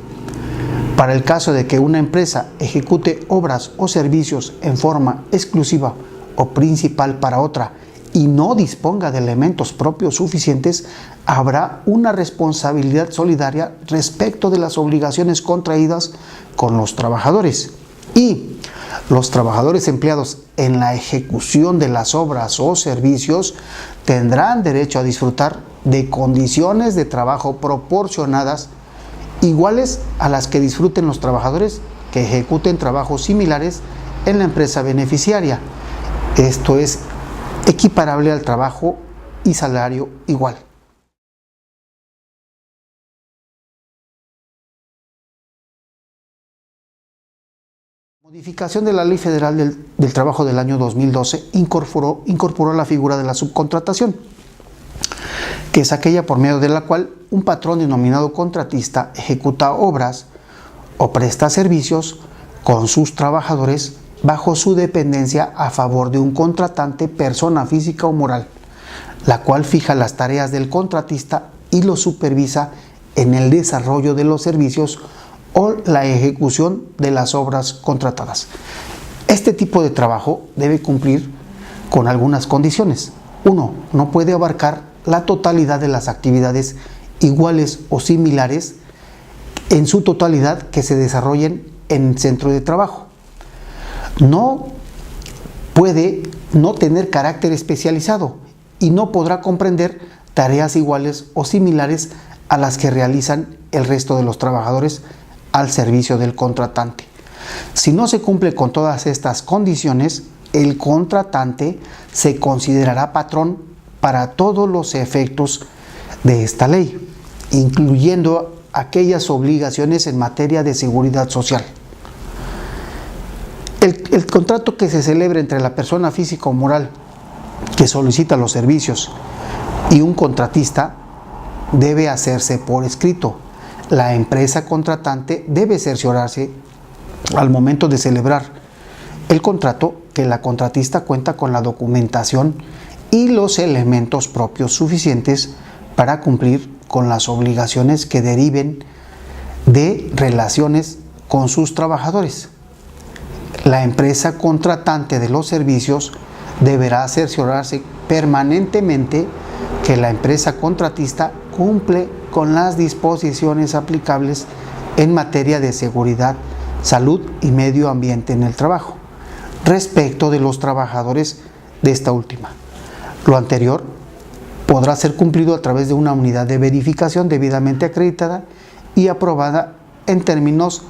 Para el caso de que una empresa ejecute obras o servicios en forma exclusiva o principal para otra y no disponga de elementos propios suficientes, habrá una responsabilidad solidaria respecto de las obligaciones contraídas con los trabajadores. Y los trabajadores empleados en la ejecución de las obras o servicios tendrán derecho a disfrutar de condiciones de trabajo proporcionadas iguales a las que disfruten los trabajadores que ejecuten trabajos similares en la empresa beneficiaria. Esto es equiparable al trabajo y salario igual. Modificación de la Ley Federal del Trabajo del año 2012 incorporó la figura de la subcontratación, que es aquella por medio de la cual un patrón denominado contratista ejecuta obras o presta servicios con sus trabajadores bajo su dependencia a favor de un contratante, persona física o moral, la cual fija las tareas del contratista y lo supervisa en el desarrollo de los servicios o la ejecución de las obras contratadas. Este tipo de trabajo debe cumplir con algunas condiciones. 1. No puede abarcar la totalidad de las actividades iguales o similares en su totalidad que se desarrollen en el centro de trabajo. No puede no tener carácter especializado y no podrá comprender tareas iguales o similares a las que realizan el resto de los trabajadores al servicio del contratante. Si no se cumple con todas estas condiciones, el contratante se considerará patrón para todos los efectos de esta ley, incluyendo aquellas obligaciones en materia de seguridad social. El contrato que se celebre entre la persona física o moral que solicita los servicios y un contratista debe hacerse por escrito. La empresa contratante debe cerciorarse al momento de celebrar el contrato que la contratista cuenta con la documentación y los elementos propios suficientes para cumplir con las obligaciones que deriven de relaciones con sus trabajadores. La empresa contratante de los servicios deberá cerciorarse permanentemente que la empresa contratista cumple con las disposiciones aplicables en materia de seguridad, salud y medio ambiente en el trabajo, respecto de los trabajadores de esta última. Lo anterior podrá ser cumplido a través de una unidad de verificación debidamente acreditada y aprobada en términos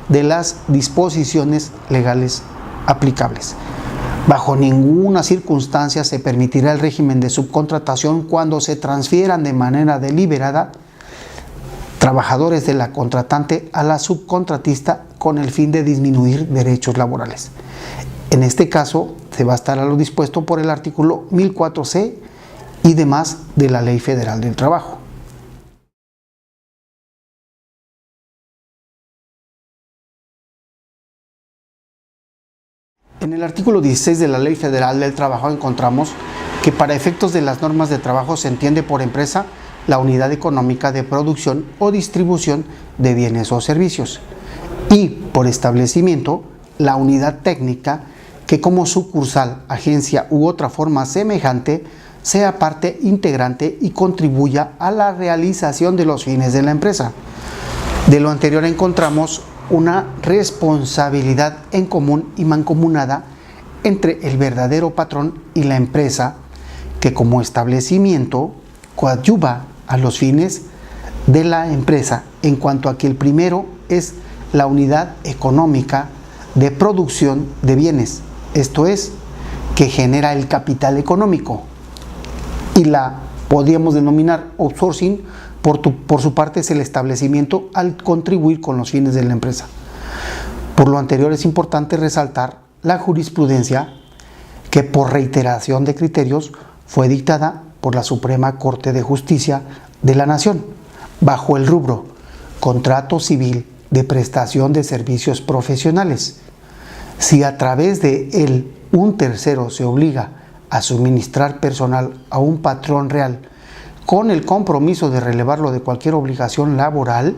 de las disposiciones legales aplicables. Bajo ninguna circunstancia se permitirá el régimen de subcontratación cuando se transfieran de manera deliberada trabajadores de la contratante a la subcontratista con el fin de disminuir derechos laborales. En este caso, se va a estar a lo dispuesto por el artículo 1004C y demás de la Ley Federal del Trabajo. En el artículo 16 de la Ley Federal del Trabajo encontramos que para efectos de las normas de trabajo se entiende por empresa la unidad económica de producción o distribución de bienes o servicios. y por establecimiento la unidad técnica que como sucursal, agencia u otra forma semejante sea parte integrante y contribuya a la realización de los fines de la empresa. De lo anterior encontramos una responsabilidad en común y mancomunada entre el verdadero patrón y la empresa que como establecimiento coadyuva a los fines de la empresa, en cuanto a que el primero es la unidad económica de producción de bienes, esto es, que genera el capital económico, y la podríamos denominar outsourcing, por su parte es el establecimiento al contribuir con los fines de la empresa. Por lo anterior es importante resaltar la jurisprudencia que por reiteración de criterios fue dictada por la Suprema Corte de Justicia de la Nación, bajo el rubro contrato civil de prestación de servicios profesionales. Si a través de él un tercero se obliga a suministrar personal a un patrón real con el compromiso de relevarlo de cualquier obligación laboral,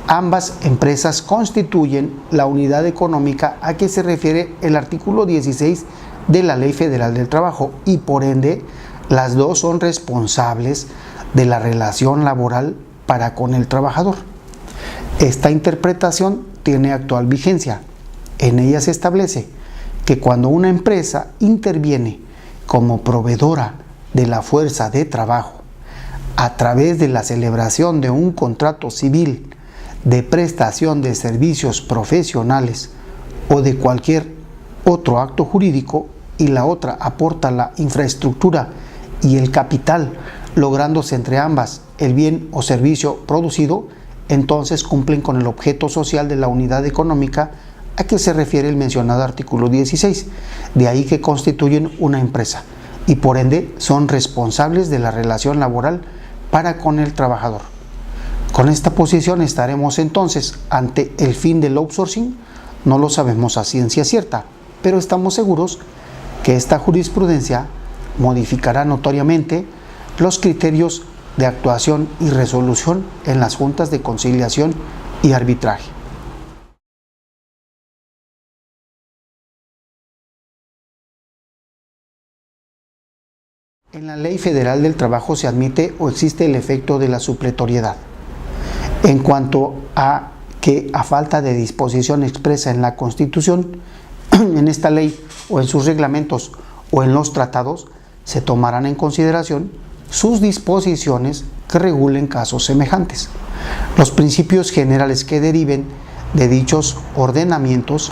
ambas empresas constituyen la unidad económica a que se refiere el artículo 16 de la Ley Federal del Trabajo y por ende las dos son responsables de la relación laboral para con el trabajador. Esta interpretación tiene actual vigencia. En ella se establece que cuando una empresa interviene como proveedora de la fuerza de trabajo a través de la celebración de un contrato civil de prestación de servicios profesionales o de cualquier otro acto jurídico y la otra aporta la infraestructura y el capital, lográndose entre ambas el bien o servicio producido, entonces cumplen con el objeto social de la unidad económica a que se refiere el mencionado artículo 16, de ahí que constituyen una empresa y por ende son responsables de la relación laboral para con el trabajador. Con esta posición estaremos entonces ante el fin del outsourcing, no lo sabemos a ciencia cierta, pero estamos seguros que esta jurisprudencia modificará notoriamente los criterios de actuación y resolución en las juntas de conciliación y arbitraje. En la Ley Federal del Trabajo se admite o existe el efecto de la supletoriedad. En cuanto a que a falta de disposición expresa en la Constitución, en esta ley o en sus reglamentos o en los tratados, se tomarán en consideración sus disposiciones que regulen casos semejantes. Los principios generales que deriven de dichos ordenamientos,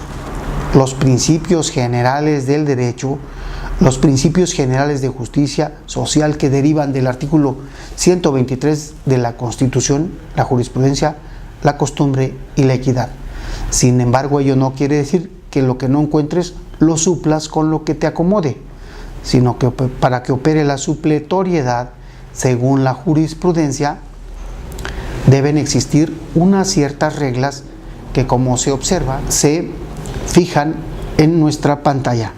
los principios generales del derecho, los principios generales de justicia social que derivan del artículo 123 de la Constitución, la jurisprudencia, la costumbre y la equidad. Sin embargo, ello no quiere decir que lo que no encuentres lo suplas con lo que te acomode, sino que para que opere la supletoriedad, según la jurisprudencia, deben existir unas ciertas reglas que, como se observa, se fijan en nuestra pantalla.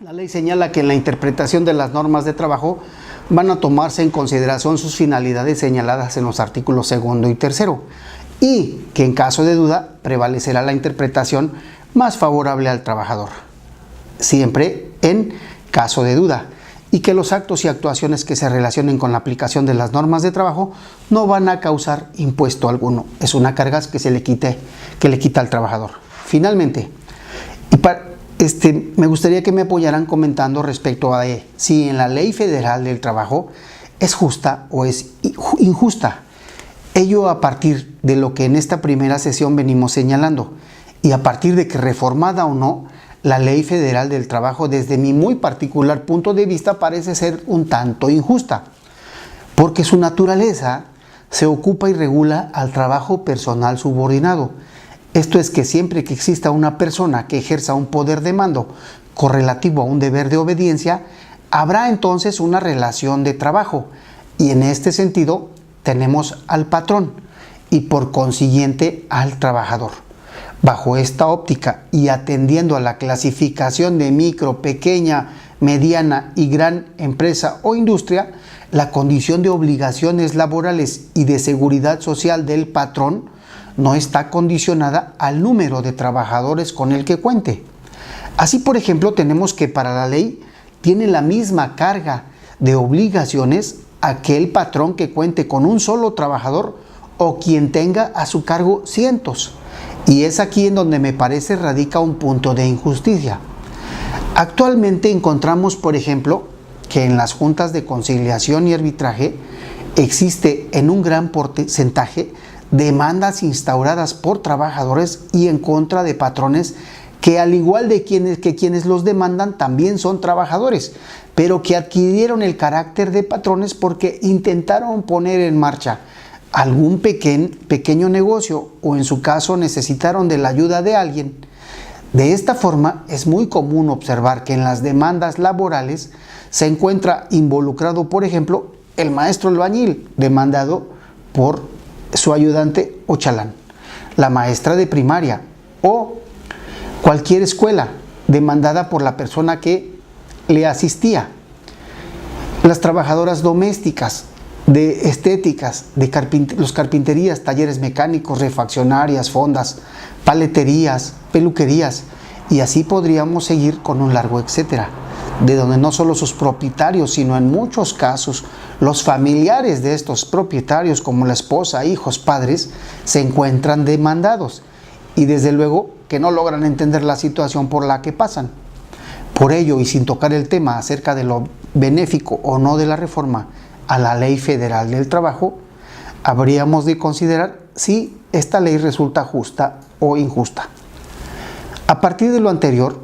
La ley señala que en la interpretación de las normas de trabajo van a tomarse en consideración sus finalidades señaladas en los artículos 2 y 3 y que en caso de duda prevalecerá la interpretación más favorable al trabajador, siempre en caso de duda, y que los actos y actuaciones que se relacionen con la aplicación de las normas de trabajo no van a causar impuesto alguno. Es una carga que le quita al trabajador. Finalmente, me gustaría que me apoyaran comentando respecto a si en la Ley Federal del Trabajo es justa o es injusta. Ello a partir de lo que en esta primera sesión venimos señalando y a partir de que reformada o no, la Ley Federal del Trabajo desde mi muy particular punto de vista parece ser un tanto injusta, porque su naturaleza se ocupa y regula al trabajo personal subordinado, Esto es que siempre que exista una persona que ejerza un poder de mando correlativo a un deber de obediencia, habrá entonces una relación de trabajo, y en este sentido tenemos al patrón y por consiguiente al trabajador. Bajo esta óptica y atendiendo a la clasificación de micro, pequeña, mediana y gran empresa o industria, la condición de obligaciones laborales y de seguridad social del patrón no está condicionada al número de trabajadores con el que cuente. Así, por ejemplo, tenemos que para la ley tiene la misma carga de obligaciones aquel patrón que cuente con un solo trabajador o quien tenga a su cargo cientos. Y es aquí en donde me parece radica un punto de injusticia. Actualmente encontramos, por ejemplo, que en las juntas de conciliación y arbitraje existe en un gran porcentaje demandas instauradas por trabajadores y en contra de patrones que al igual de quienes los demandan también son trabajadores, pero que adquirieron el carácter de patrones porque intentaron poner en marcha algún pequeño negocio o en su caso necesitaron de la ayuda de alguien. De esta forma es muy común observar que en las demandas laborales se encuentra involucrado, por ejemplo, el maestro albañil demandado por su ayudante o chalán, la maestra de primaria o cualquier escuela demandada por la persona que le asistía, las trabajadoras domésticas, de estéticas, los carpinterías, talleres mecánicos, refaccionarias, fondas, paleterías, peluquerías, y así podríamos seguir con un largo etcétera, de donde no solo sus propietarios, sino en muchos casos los familiares de estos propietarios, como la esposa, hijos, padres, se encuentran demandados y desde luego que no logran entender la situación por la que pasan. Por ello, y sin tocar el tema acerca de lo benéfico o no de la reforma a la Ley Federal del Trabajo, habríamos de considerar si esta ley resulta justa o injusta. A partir de lo anterior,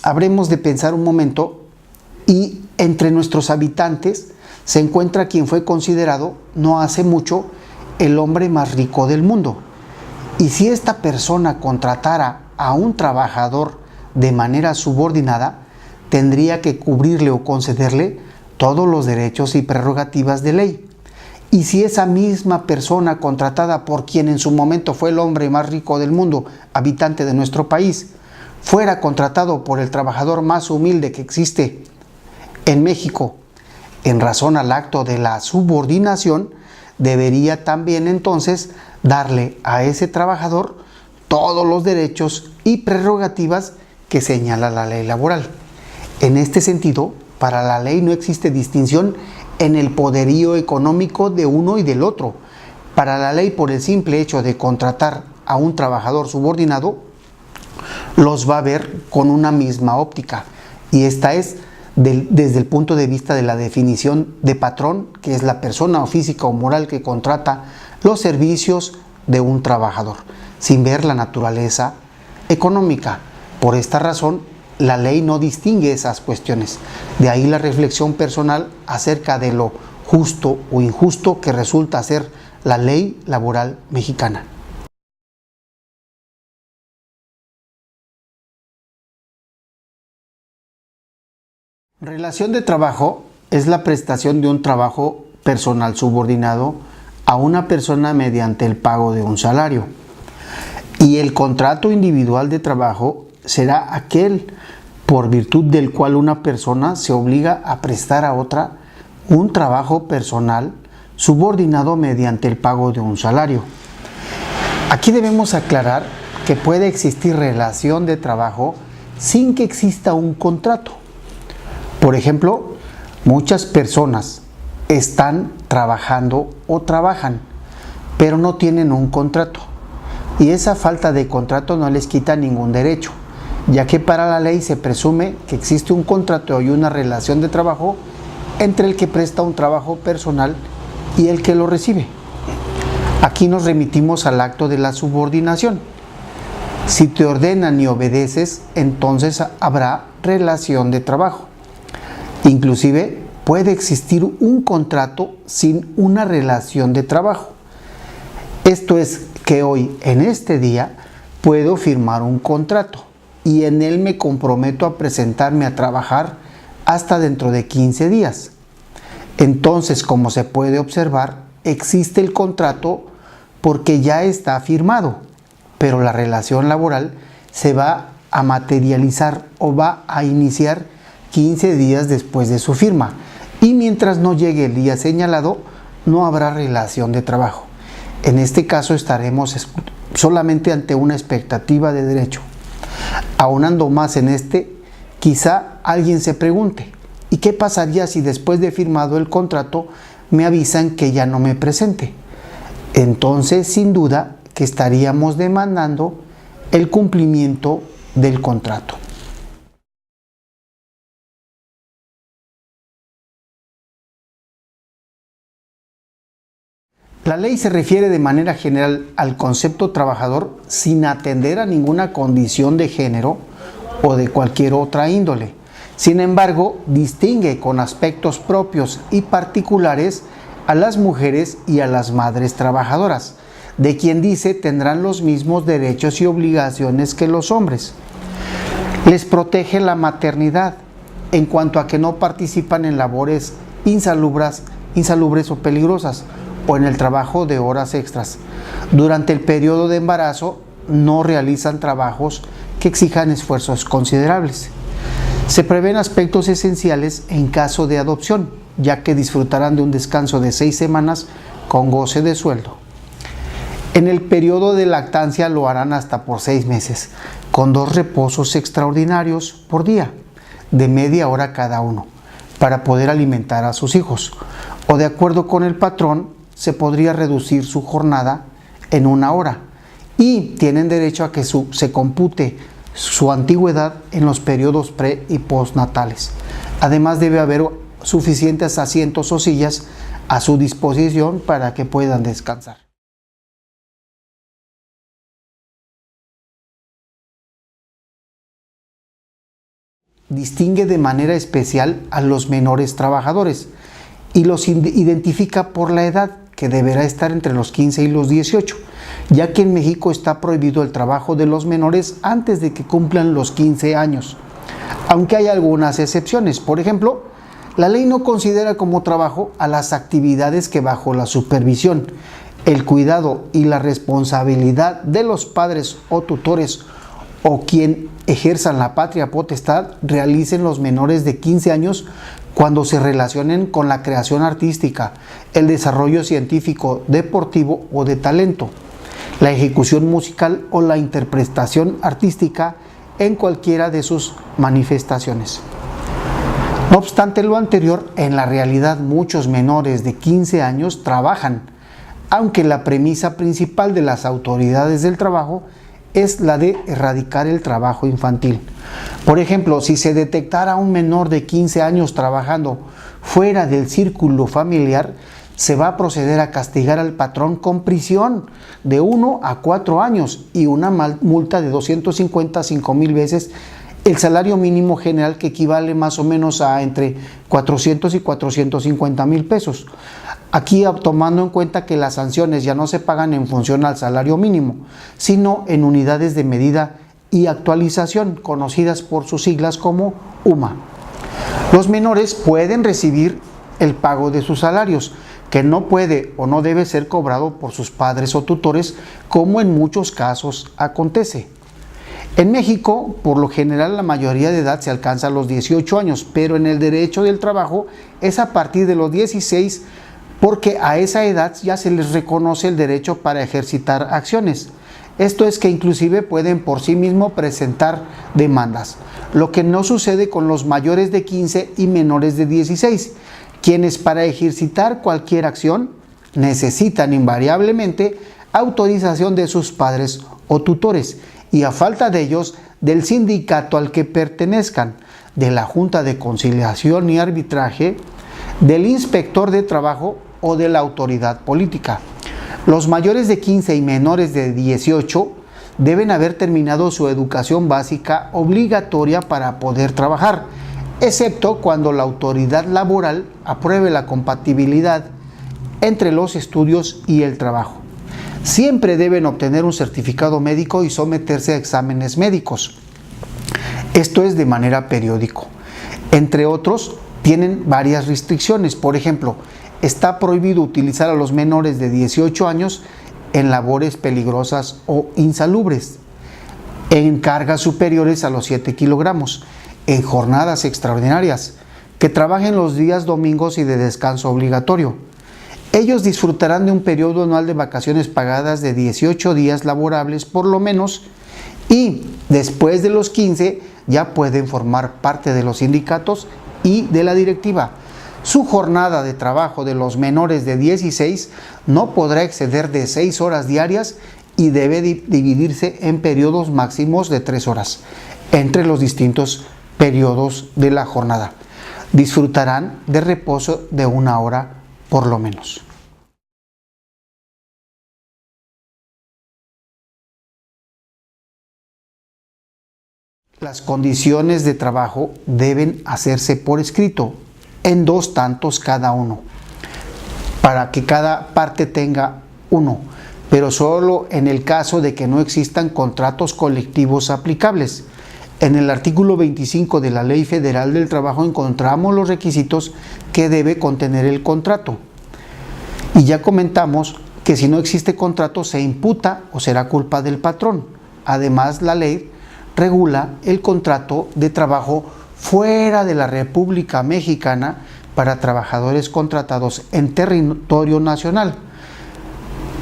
habremos de pensar un momento y entre nuestros habitantes se encuentra quien fue considerado no hace mucho el hombre más rico del mundo. Y si esta persona contratara a un trabajador de manera subordinada, tendría que cubrirle o concederle todos los derechos y prerrogativas de ley. Y si esa misma persona contratada por quien en su momento fue el hombre más rico del mundo, habitante de nuestro país, fuera contratado por el trabajador más humilde que existe en México, en razón al acto de la subordinación, debería también entonces darle a ese trabajador todos los derechos y prerrogativas que señala la ley laboral. En este sentido, para la ley no existe distinción en el poderío económico de uno y del otro. Para la ley, por el simple hecho de contratar a un trabajador subordinado, los va a ver con una misma óptica. Y esta es desde el punto de vista de la definición de patrón, que es la persona física o moral que contrata los servicios de un trabajador, sin ver la naturaleza económica. Por esta razón, la ley no distingue esas cuestiones. De ahí la reflexión personal acerca de lo justo o injusto que resulta ser la ley laboral mexicana. Relación de trabajo es la prestación de un trabajo personal subordinado a una persona mediante el pago de un salario. Y el contrato individual de trabajo será aquel por virtud del cual una persona se obliga a prestar a otra un trabajo personal subordinado mediante el pago de un salario. Aquí debemos aclarar que puede existir relación de trabajo sin que exista un contrato. Por ejemplo, muchas personas están trabajando o trabajan, pero no tienen un contrato. Y esa falta de contrato no les quita ningún derecho, ya que para la ley se presume que existe un contrato y una relación de trabajo entre el que presta un trabajo personal y el que lo recibe. Aquí nos remitimos al acto de la subordinación. Si te ordenan y obedeces, entonces habrá relación de trabajo. Inclusive puede existir un contrato sin una relación de trabajo. Esto es que hoy, en este día, puedo firmar un contrato y en él me comprometo a presentarme a trabajar hasta dentro de 15 días. Entonces, como se puede observar, existe el contrato porque ya está firmado, pero la relación laboral se va a materializar o va a iniciar 15 días después de su firma, y mientras no llegue el día señalado, no habrá relación de trabajo. En este caso estaremos solamente ante una expectativa de derecho. Aunando más en quizá alguien se pregunte, ¿y qué pasaría si después de firmado el contrato me avisan que ya no me presente? Entonces, sin duda, que estaríamos demandando el cumplimiento del contrato. La ley se refiere de manera general al concepto trabajador sin atender a ninguna condición de género o de cualquier otra índole. Sin embargo, distingue con aspectos propios y particulares a las mujeres y a las madres trabajadoras, de quien dice tendrán los mismos derechos y obligaciones que los hombres. Les protege la maternidad en cuanto a que no participan en labores insalubres o peligrosas, o en el trabajo de horas extras. Durante el periodo de embarazo no realizan trabajos que exijan esfuerzos considerables. Se prevén aspectos esenciales en caso de adopción, ya que disfrutarán de un descanso de 6 semanas con goce de sueldo. En el periodo de lactancia lo harán hasta por 6 meses, con 2 reposos extraordinarios por día, de media hora cada uno, para poder alimentar a sus hijos, o de acuerdo con el patrón, se podría reducir su jornada en 1 hora, y tienen derecho a que se compute su antigüedad en los periodos pre y postnatales. Además, debe haber suficientes asientos o sillas a su disposición para que puedan descansar. Distingue de manera especial a los menores trabajadores y los identifica por la edad, que deberá estar entre los 15 y los 18, ya que en México está prohibido el trabajo de los menores antes de que cumplan los 15 años, aunque hay algunas excepciones. Por ejemplo, la ley no considera como trabajo a las actividades que bajo la supervisión, el cuidado y la responsabilidad de los padres o tutores o quien ejerzan la patria potestad realicen los menores de 15 años cuando se relacionen con la creación artística, el desarrollo científico, deportivo o de talento, la ejecución musical o la interpretación artística en cualquiera de sus manifestaciones. No obstante lo anterior, en la realidad muchos menores de 15 años trabajan, aunque la premisa principal de las autoridades del trabajo es la de erradicar el trabajo infantil. Por ejemplo, si se detectara un menor de 15 años trabajando fuera del círculo familiar, se va a proceder a castigar al patrón con prisión de 1 a 4 años y una multa de 255,000 veces el salario mínimo general, que equivale más o menos a entre 400 y 450,000 pesos. Aquí tomando en cuenta que las sanciones ya no se pagan en función al salario mínimo, sino en unidades de medida y actualización, conocidas por sus siglas como UMA. Los menores pueden recibir el pago de sus salarios, que no puede o no debe ser cobrado por sus padres o tutores, como en muchos casos acontece. En México, por lo general, la mayoría de edad se alcanza a los 18 años, pero en el derecho del trabajo es a partir de los 16, porque a esa edad ya se les reconoce el derecho para ejercitar acciones. Esto es que inclusive pueden por sí mismos presentar demandas, lo que no sucede con los mayores de 15 y menores de 16, quienes para ejercitar cualquier acción necesitan invariablemente autorización de sus padres o tutores, y a falta de ellos, del sindicato al que pertenezcan, de la Junta de Conciliación y Arbitraje, del inspector de trabajo o de la autoridad política. Los mayores de 15 y menores de 18 deben haber terminado su educación básica obligatoria para poder trabajar, excepto cuando la autoridad laboral apruebe la compatibilidad entre los estudios y el trabajo. siempre deben obtener un certificado médico y someterse a exámenes médicos. Esto es de manera periódica. Entre otros, tienen varias restricciones. Por ejemplo, está prohibido utilizar a los menores de 18 años en labores peligrosas o insalubres, en cargas superiores a los 7 kilogramos, en jornadas extraordinarias, que trabajen los días domingos y de descanso obligatorio. Ellos disfrutarán de un periodo anual de vacaciones pagadas de 18 días laborables por lo menos, y después de los 15 ya pueden formar parte de los sindicatos y de la directiva. Su jornada de trabajo de los menores de 16 no podrá exceder de 6 horas diarias y debe dividirse en periodos máximos de 3 horas entre los distintos periodos de la jornada. Disfrutarán de reposo de 1 hora por lo menos. Las condiciones de trabajo deben hacerse por escrito, en 2 tantos cada uno, para que cada parte tenga uno, pero solo en el caso de que no existan contratos colectivos aplicables. En el artículo 25 de la Ley Federal del Trabajo encontramos los requisitos que debe contener el contrato. Y ya comentamos que si no existe contrato se imputa o será culpa del patrón. Además, la ley regula el contrato de trabajo fuera de la República Mexicana para trabajadores contratados en territorio nacional,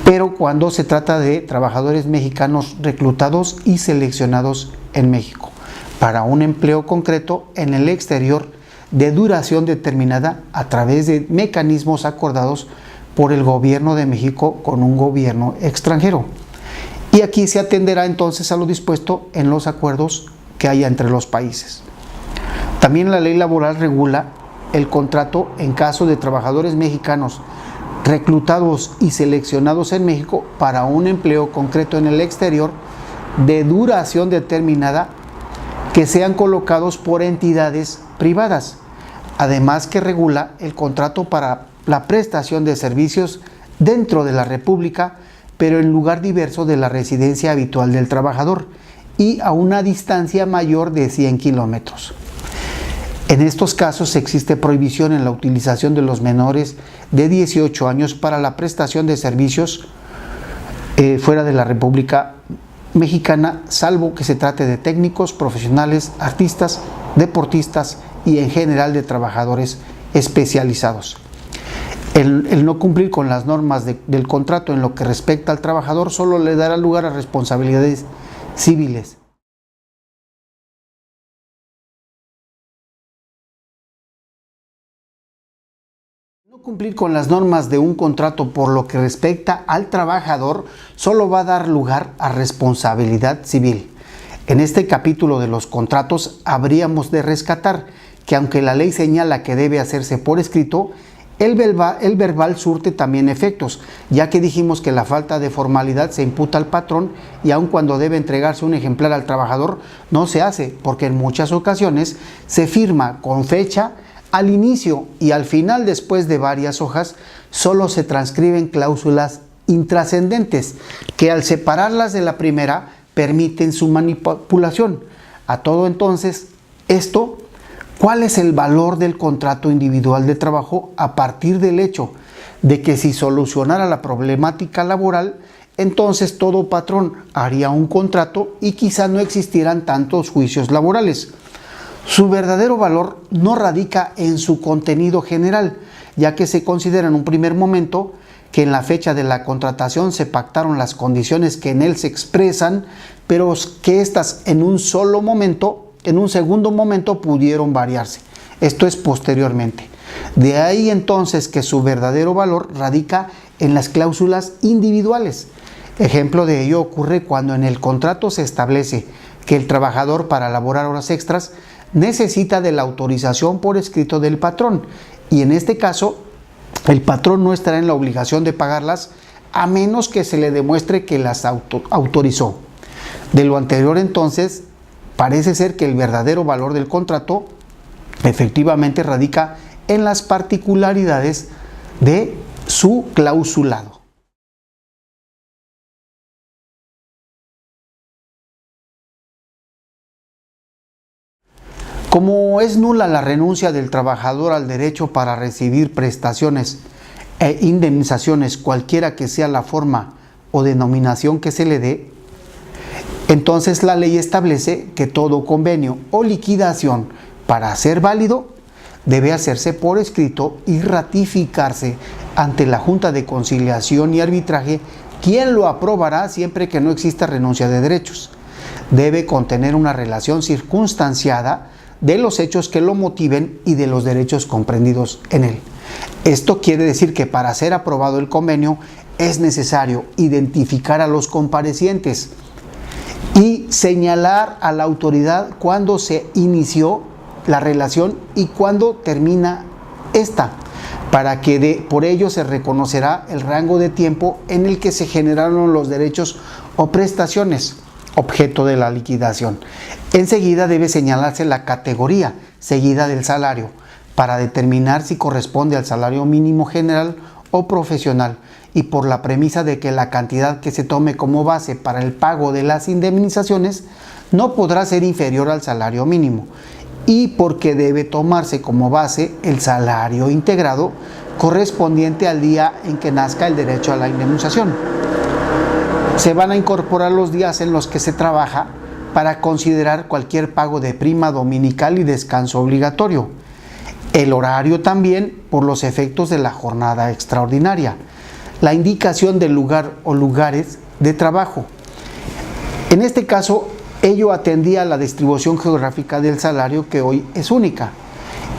pero cuando se trata de trabajadores mexicanos reclutados y seleccionados en México para un empleo concreto en el exterior de duración determinada a través de mecanismos acordados por el gobierno de México con un gobierno extranjero. Y aquí se atenderá entonces a lo dispuesto en los acuerdos que haya entre los países. También la ley laboral regula el contrato en caso de trabajadores mexicanos reclutados y seleccionados en México para un empleo concreto en el exterior de duración determinada que sean colocados por entidades privadas. Además, que regula el contrato para la prestación de servicios dentro de la República, pero en lugar diverso de la residencia habitual del trabajador y a una distancia mayor de 100 kilómetros. En estos casos existe prohibición en la utilización de los menores de 18 años para la prestación de servicios fuera de la República Mexicana, salvo que se trate de técnicos, profesionales, artistas, deportistas y en general de trabajadores especializados. El no cumplir con las normas del contrato en lo que respecta al trabajador solo le dará lugar a responsabilidades civiles. No cumplir con las normas de un contrato por lo que respecta al trabajador solo va a dar lugar a responsabilidad civil. En este capítulo de los contratos habríamos de rescatar que aunque la ley señala que debe hacerse por escrito, el verbal surte también efectos, ya que dijimos que la falta de formalidad se imputa al patrón y aun cuando debe entregarse un ejemplar al trabajador no se hace, porque en muchas ocasiones se firma con fecha al inicio y al final, después de varias hojas, solo se transcriben cláusulas intrascendentes que al separarlas de la primera permiten su manipulación. A todo entonces, ¿cuál es el valor del contrato individual de trabajo a partir del hecho de que si solucionara la problemática laboral, entonces todo patrón haría un contrato y quizá no existieran tantos juicios laborales? Su verdadero valor no radica en su contenido general, ya que se considera en un primer momento que en la fecha de la contratación se pactaron las condiciones que en él se expresan, pero que éstas en un segundo momento pudieron variarse. Esto es posteriormente. De ahí entonces que su verdadero valor radica en las cláusulas individuales. Ejemplo de ello ocurre cuando en el contrato se establece que el trabajador para laborar horas extras necesita de la autorización por escrito del patrón, y en este caso el patrón no estará en la obligación de pagarlas a menos que se le demuestre que las autorizó. De lo anterior entonces, parece ser que el verdadero valor del contrato efectivamente radica en las particularidades de su clausulado. Como es nula la renuncia del trabajador al derecho para recibir prestaciones e indemnizaciones, cualquiera que sea la forma o denominación que se le dé, entonces la ley establece que todo convenio o liquidación, para ser válido, debe hacerse por escrito y ratificarse ante la Junta de Conciliación y Arbitraje, quien lo aprobará siempre que no exista renuncia de derechos. Debe contener una relación circunstanciada de los hechos que lo motiven y de los derechos comprendidos en él. Esto quiere decir que para ser aprobado el convenio es necesario identificar a los comparecientes y señalar a la autoridad cuándo se inició la relación y cuándo termina esta, para que por ello se reconocerá el rango de tiempo en el que se generaron los derechos o prestaciones objeto de la liquidación. Enseguida debe señalarse la categoría seguida del salario para determinar si corresponde al salario mínimo general o profesional, y por la premisa de que la cantidad que se tome como base para el pago de las indemnizaciones no podrá ser inferior al salario mínimo, y porque debe tomarse como base el salario integrado correspondiente al día en que nazca el derecho a la indemnización. Se van a incorporar los días en los que se trabaja para considerar cualquier pago de prima dominical y descanso obligatorio. El horario también por los efectos de la jornada extraordinaria. La indicación del lugar o lugares de trabajo. En este caso, ello atendía a la distribución geográfica del salario, que hoy es única,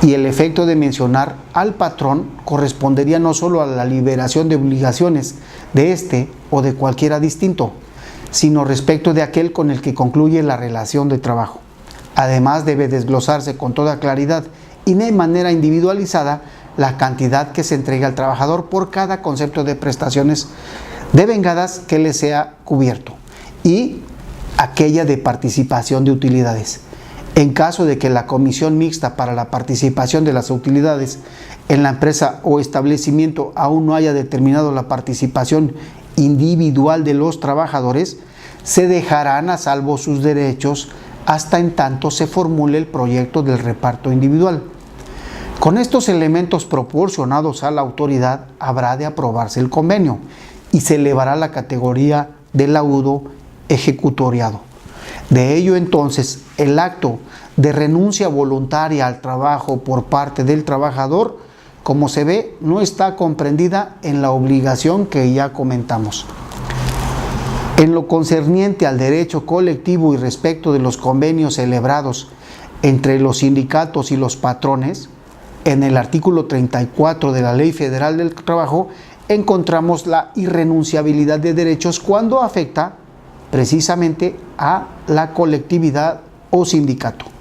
y el efecto de mencionar al patrón correspondería no solo a la liberación de obligaciones de este o de cualquiera distinto, sino respecto de aquel con el que concluye la relación de trabajo. Además, debe desglosarse con toda claridad y de manera individualizada la cantidad que se entrega al trabajador por cada concepto de prestaciones devengadas que le sea cubierto y aquella de participación de utilidades. En caso de que la comisión mixta para la participación de las utilidades en la empresa o establecimiento aún no haya determinado la participación individual de los trabajadores, se dejarán a salvo sus derechos hasta en tanto se formule el proyecto del reparto individual. Con estos elementos proporcionados a la autoridad habrá de aprobarse el convenio y se elevará la categoría de laudo ejecutoriado. De ello entonces, el acto de renuncia voluntaria al trabajo por parte del trabajador, como se ve, no está comprendida en la obligación que ya comentamos. En lo concerniente al derecho colectivo y respecto de los convenios celebrados entre los sindicatos y los patrones, en el artículo 34 de la Ley Federal del Trabajo encontramos la irrenunciabilidad de derechos cuando afecta precisamente a la colectividad o sindicato.